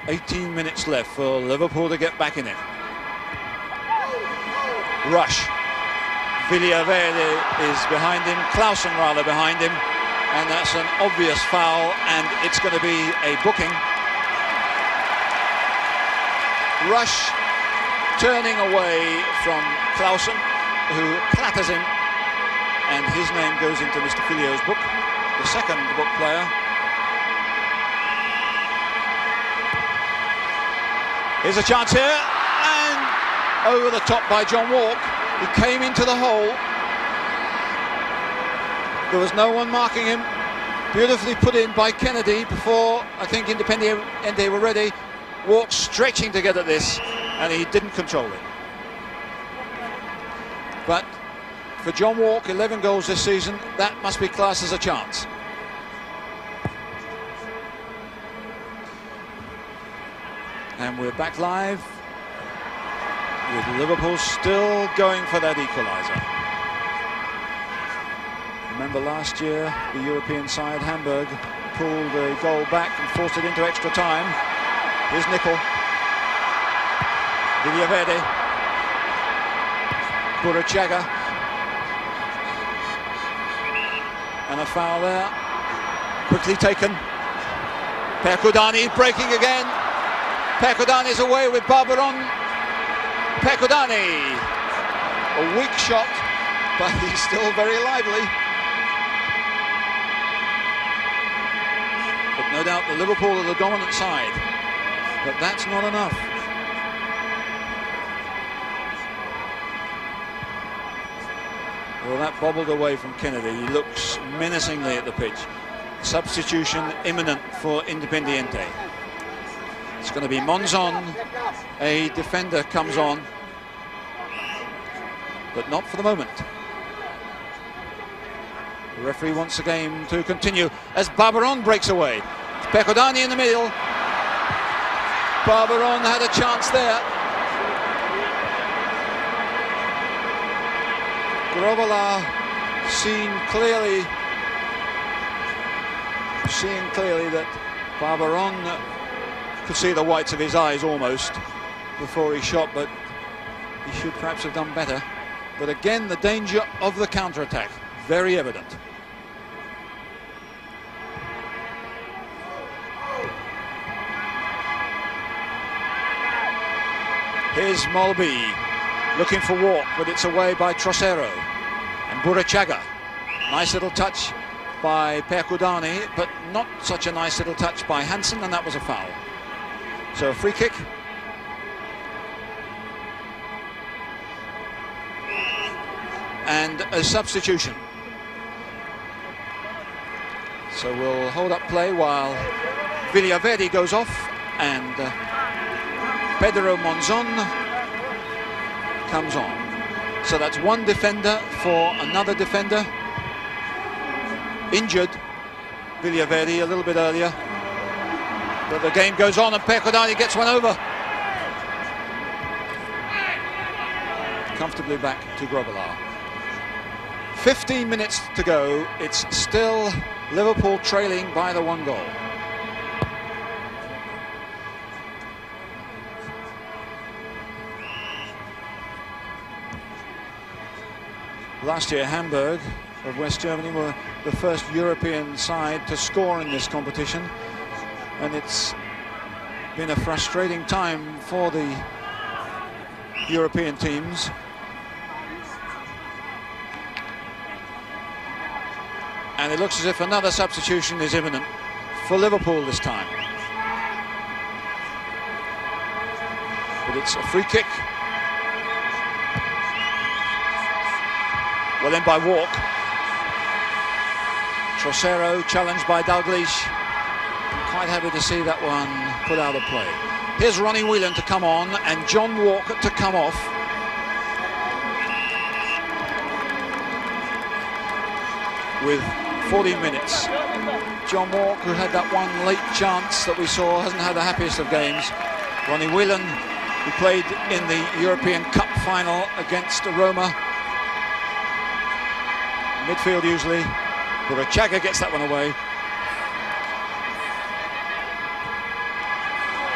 18 minutes left for Liverpool to get back in it. Rush. Villaverde is behind him, Clausen rather behind him, and that's an obvious foul, and it's going to be a booking. Rush turning away from Clausen, who clatters him, and his name goes into Mr. Filio's book, the second book player. Here's a chance here, and over the top by John Walk. He came into the hole. There was no one marking him. Beautifully put in by Kennedy before I think Independiente were ready. Walk stretching to get at this, and he didn't control it. But for John Walk, 11 goals this season, that must be classed as a chance. And we're back live with Liverpool still going for that equaliser. Remember last year, the European side, Hamburg, pulled the goal back and forced it into extra time. Here's Nickel. Villaverde. Burachaga. And a foul there. Quickly taken. Perkudani breaking again. Perkudani's away with Barbaron. Perkudani. A weak shot, but he's still very lively. But no doubt the Liverpool are the dominant side. But that's not enough. Well, that bobbled away from Kennedy. He looks menacingly at the pitch. Substitution imminent for Independiente. It's going to be Monzon. A defender comes on, but not for the moment. The referee wants the game to continue as Barbaron breaks away. Perkudani in the middle. Barbaron had a chance there. Grobbelaar seeing clearly that Barbaron could see the whites of his eyes almost before he shot, but he should perhaps have done better. But again, the danger of the counter-attack, very evident. Here's Molby looking for walk, but it's away by Trocero. And Burachaga, nice little touch by Perkudani, but not such a nice little touch by Hansen, and that was a foul. So a free kick. And a substitution. So we'll hold up play while Villaverde goes off and Pedro Monzon comes on. So that's one defender for another defender. Injured, Villaverde a little bit earlier. But the game goes on and Perkudani gets one over. Comfortably back to Grobbelaar. 15 minutes to go. It's still Liverpool trailing by the 1 goal. Last year, Hamburg of West Germany were the first European side to score in this competition, and it's been a frustrating time for the European teams. And it looks as if another substitution is imminent for Liverpool this time. But it's a free kick. Well in by Walk. Trocero challenged by Dalglish. I'm quite happy to see that one put out of play. Here's Ronnie Whelan to come on and John Walk to come off. With 40 minutes. John Walk, who had that one late chance that we saw, hasn't had the happiest of games. Ronnie Whelan, who played in the European Cup final against Roma. Midfield usually. Burachaga gets that one away.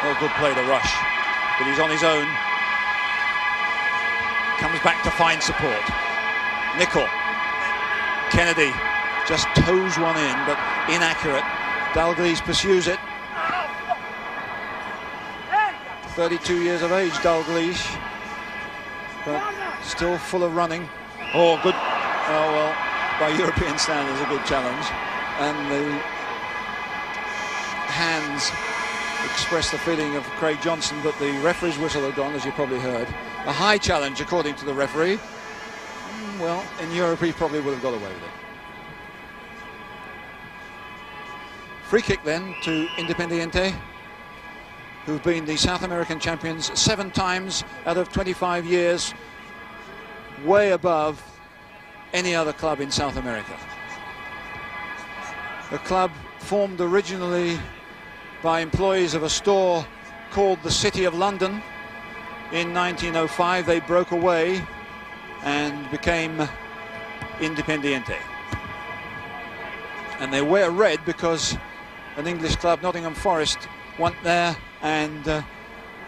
Oh, good play to Rush, but he's on his own. Comes back to find support. Nickel. Kennedy just toes one in, but inaccurate. Dalglish pursues it. 32 years of age, Dalglish, but still full of running. Oh, good. Oh, well, by European standards, a good challenge. And the hands express the feeling of Craig Johnson, but the referee's whistle had gone, as you probably heard. A high challenge, according to the referee. Well, in Europe, he probably would have got away with it. Free kick then to Independiente, who've been the South American champions 7 times out of 25 years, way above any other club in South America. A club formed originally by employees of a store called the City of London. In 1905 they broke away and became Independiente. And they wear red because an English club, Nottingham Forest, went there and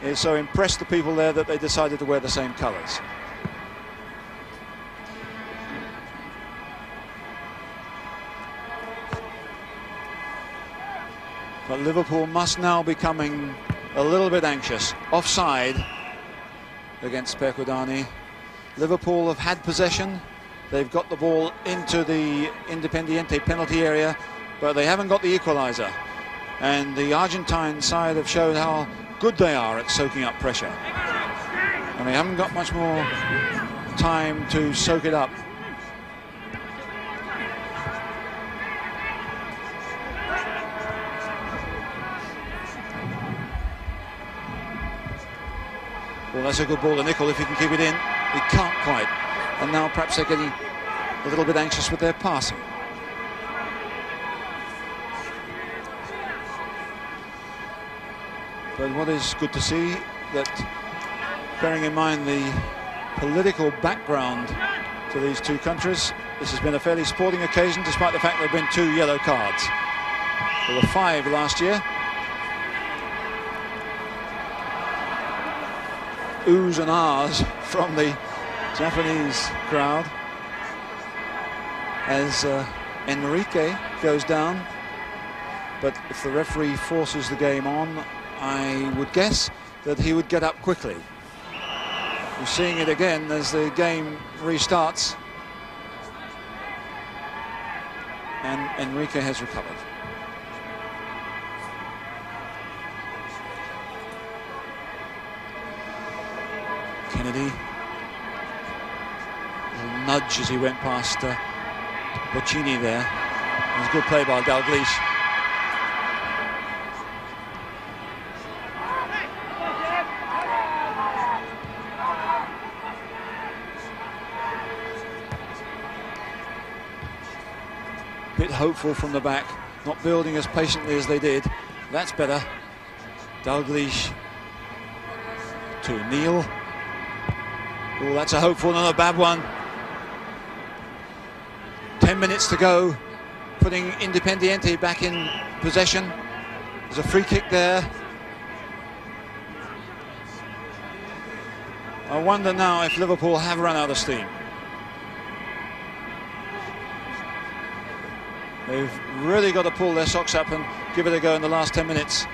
it so impressed the people there that they decided to wear the same colours. But Liverpool must now be becoming a little bit anxious. Offside against Percudani. Liverpool have had possession. They've got the ball into the Independiente penalty area, but they haven't got the equaliser. And the Argentine side have showed how good they are at soaking up pressure. And they haven't got much more time to soak it up. Well, that's a good ball to Nicol if he can keep it in. He can't quite. And now perhaps they're getting a little bit anxious with their passing. But what is good to see, that bearing in mind the political background to these two countries, this has been a fairly sporting occasion, despite the fact there have been 2 yellow cards. There were 5 last year. Oohs and ahs from the Japanese crowd as Enrique goes down. But if the referee forces the game on, I would guess that he would get up quickly. We're seeing it again as the game restarts. And Enrique has recovered. Kennedy, a little nudge as he went past Boccini there. It was a good play by Dalglish. Bit hopeful from the back, not building as patiently as they did. That's better. Dalglish to Neil. Oh, that's a hopeful, not a bad one. 10 minutes to go, putting Independiente back in possession. There's a free kick there. I wonder now if Liverpool have run out of steam. They've really got to pull their socks up and give it a go in the last 10 minutes.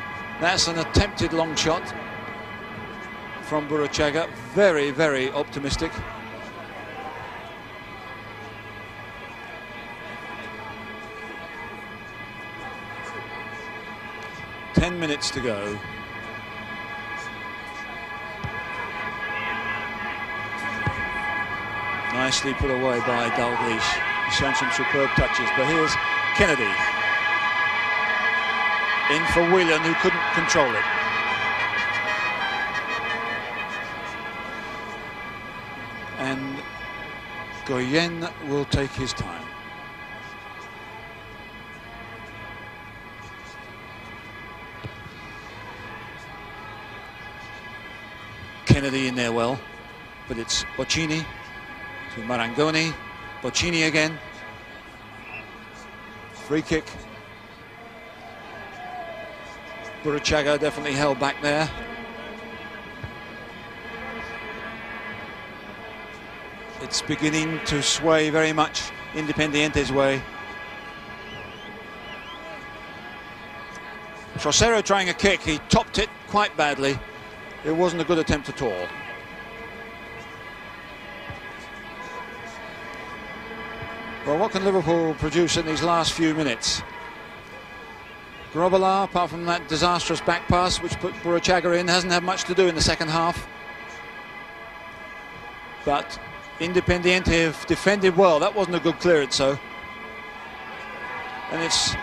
That's an attempted long shot from Burruchaga. Very, very optimistic. Ten minutes to go. Nicely put away by Dalglish. He's shown some superb touches, but here's Kennedy in for Whelan, who couldn't control it. And Goyen will take his time. Kennedy in there well, but it's Boccini to Marangoni. Boccini again. Free kick. Burruchaga definitely held back there. It's beginning to sway very much Independiente's way. Trocero trying a kick, he topped it quite badly. It wasn't a good attempt at all. Well, what can Liverpool produce in these last few minutes? Grobbelaar, apart from that disastrous back pass which put Burruchaga in, hasn't had much to do in the second half. But Independiente have defended well. That wasn't a good clearance, so. And it's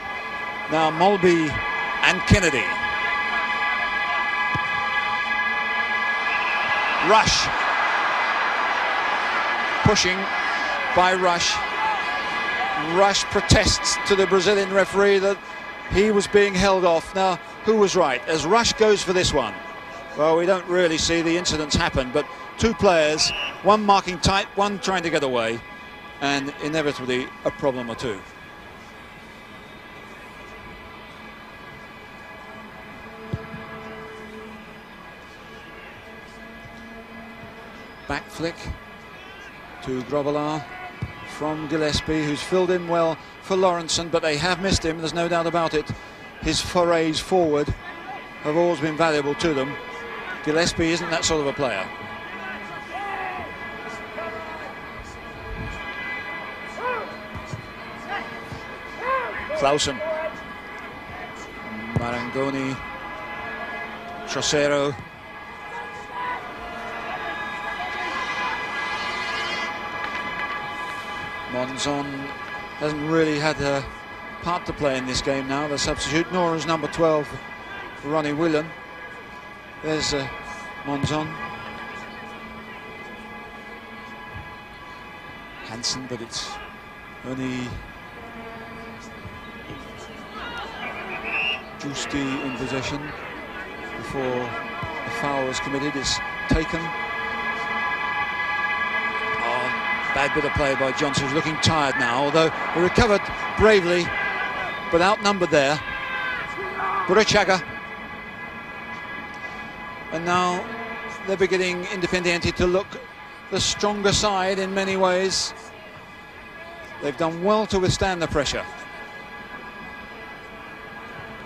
now Mulby and Kennedy. Rush. Pushing by Rush. Rush protests to the Brazilian referee that he was being held off. Now, who was right? As Rush goes for this one, Well, we don't really see the incidents happen, but two players, one marking tight, one trying to get away, and inevitably a problem or two. Back flick to Grobbelaar from Gillespie, who's filled in well for Lawrenson, but they have missed him, there's no doubt about it. His forays forward have always been valuable to them. Gillespie isn't that sort of a player. Clausen, Marangoni, Trocero. Monzon hasn't really had a part to play in this game now, the substitute, nor is number 12, Ronnie Whelan. There's Monzon. Hansen, but it's only Giusti in possession before the foul was committed. It's taken. Bad bit of play by Johnson, who's looking tired now, although he recovered bravely, but outnumbered there. Burachaga. And now they're beginning Independiente to look the stronger side in many ways. They've done well to withstand the pressure.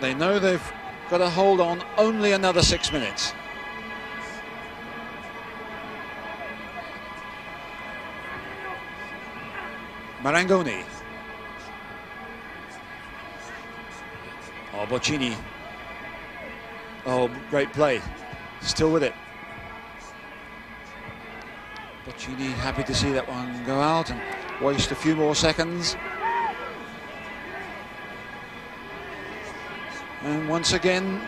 They know they've got to hold on only another 6 minutes. Marangoni. Oh, Boccini. Oh, great play. Still with it. Boccini happy to see that one go out and waste a few more seconds. And once again,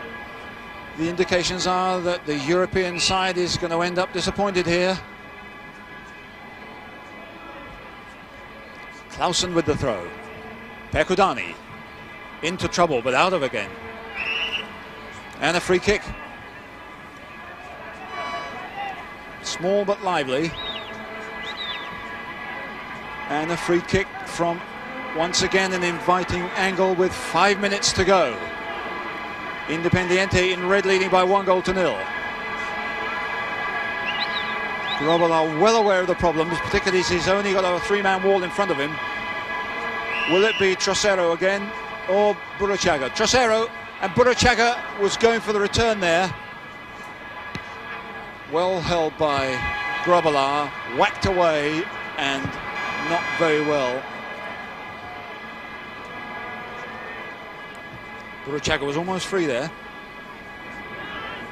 the indications are that the European side is going to end up disappointed here. Clausen with the throw. Pekudani into trouble, but out of again. And a free kick. Small but lively. And a free kick from, once again, an inviting angle with 5 minutes to go. Independiente in red, leading by 1-0. Grobbelaar well aware of the problems, particularly as he's only got a three-man wall in front of him. Will it be Trocero again or Burachaga? Trocero, and Burachaga was going for the return there. Well held by Grobbelaar, whacked away and not very well. Burachaga was almost free there.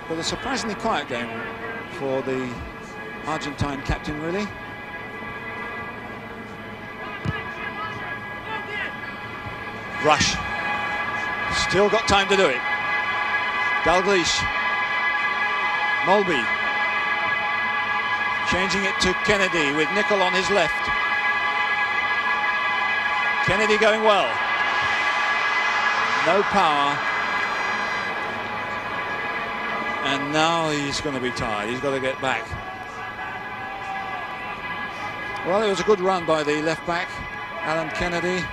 But a surprisingly quiet game for the Argentine captain, really. Rush. Still got time to do it. Dalglish. Mulby. Changing it to Kennedy with Nicol on his left. Kennedy going well. No power. And now he's going to be tired. He's got to get back. Well, it was a good run by the left back, Alan Kennedy,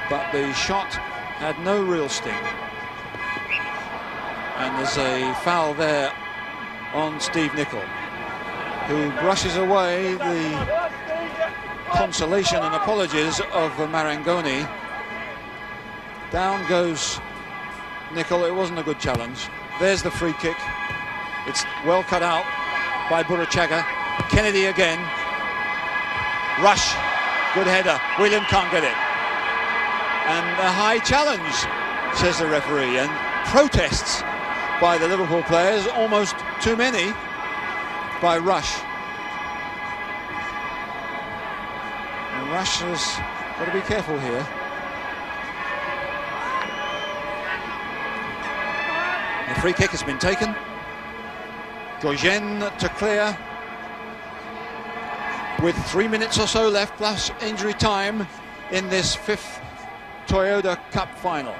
but the shot had no real sting. And there's a foul there on Steve Nicol, who brushes away the consolation and apologies of Marangoni. Down goes Nicol. It wasn't a good challenge. There's the free kick. It's well cut out by Burachaga. Kennedy again. Rush, good header. William can't get it. And a high challenge, says the referee, and protests by the Liverpool players, almost too many by Rush. And Rush has got to be careful here. The free kick has been taken. Gojen to clear. With 3 minutes or so left, plus injury time in this 5th Toyota Cup final.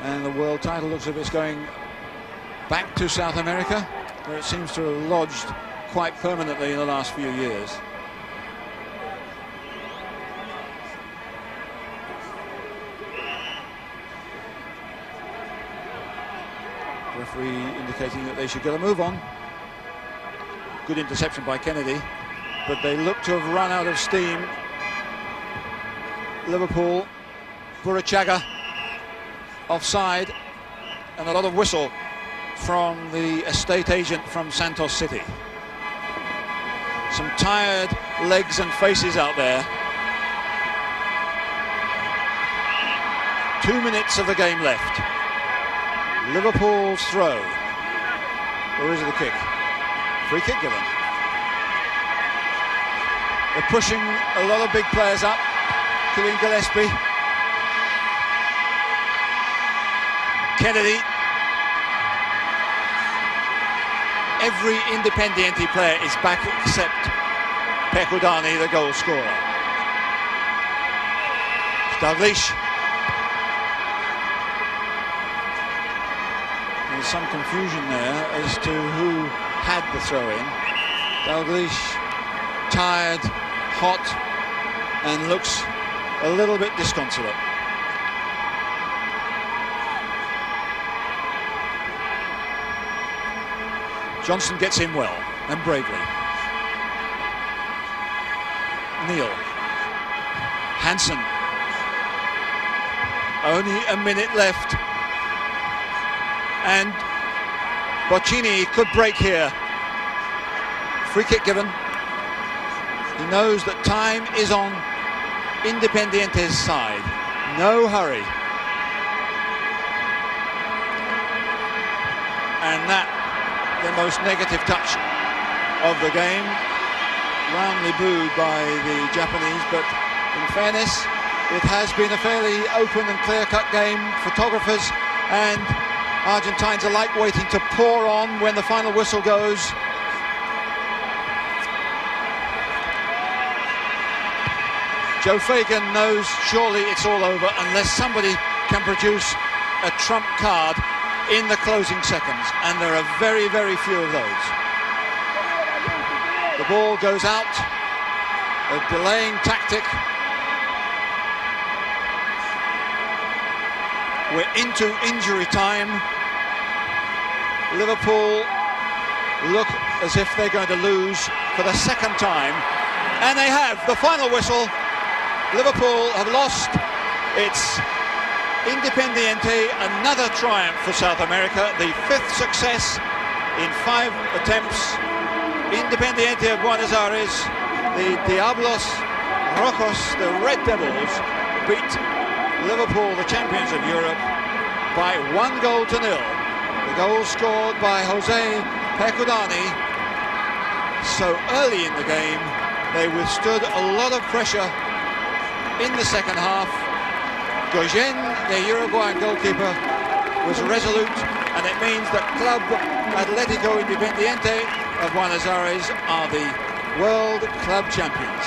And the world title looks as if it's going back to South America, where it seems to have lodged quite permanently in the last few years. Referee indicating that they should get a move on. Good interception by Kennedy, but they look to have run out of steam. Liverpool, Burachaga offside, and a lot of whistle from the estate agent from Santos City. Some tired legs and faces out there. 2 minutes of the game left. Liverpool's throw. Or is it a kick? Free kick given. They're pushing a lot of big players up. Killing Gillespie. Kennedy. Every Independiente player is back except Pekudani, the goal scorer. Dalglish. There's some confusion there as to who had the throw-in. Dalglish, tired, hot, and looks a little bit disconsolate. Johnson gets in well and bravely. Neil. Hansen. Only a minute left. And Boccini could break here. Free kick given. He knows that time is on Independiente's side. No hurry. And that, the most negative touch of the game, roundly booed by the Japanese, but in fairness, it has been a fairly open and clear-cut game. Photographers and Argentines alike waiting to pour on when the final whistle goes. Joe Fagan knows surely it's all over unless somebody can produce a trump card in the closing seconds, and there are very, very few of those. The ball goes out, a delaying tactic. We're into injury time. Liverpool look as if they're going to lose for the second time, and they have. The final whistle. Liverpool have lost. It's Independiente, another triumph for South America, the 5th success in 5 attempts. Independiente of Buenos Aires, the Diablos Rojos, the Red Devils, beat Liverpool, the champions of Europe, by 1-0. The goal scored by Jose Pekudani. So early in the game, they withstood a lot of pressure in the second half. Goyen, the Uruguayan goalkeeper, was resolute, and it means that Club Atlético Independiente of Buenos Aires are the world club champions.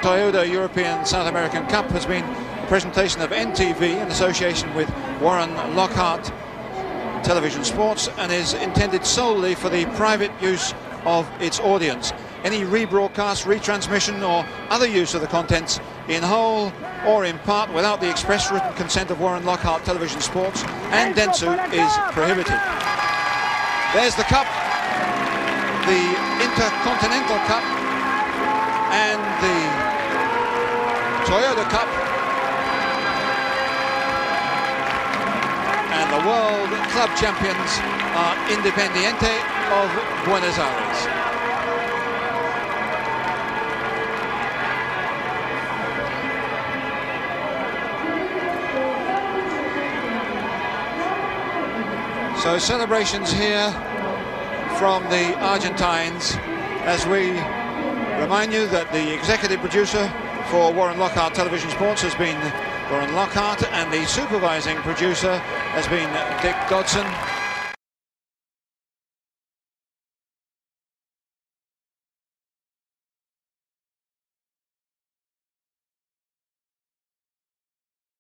Toyota European South American Cup has been a presentation of NTV in association with Warren Lockhart Television Sports, and is intended solely for the private use of its audience. Any rebroadcast, retransmission or other use of the contents in whole or in part without the express written consent of Warren Lockhart Television Sports and Dentsu is prohibited. There's the cup, the Intercontinental Cup and the Toyota Cup, and the world club champions are Independiente of Buenos Aires. So celebrations here from the Argentines, as we remind you that the executive producer for Warren Lockhart Television Sports has been Warren Lockhart, and the supervising producer has been Dick Dodson.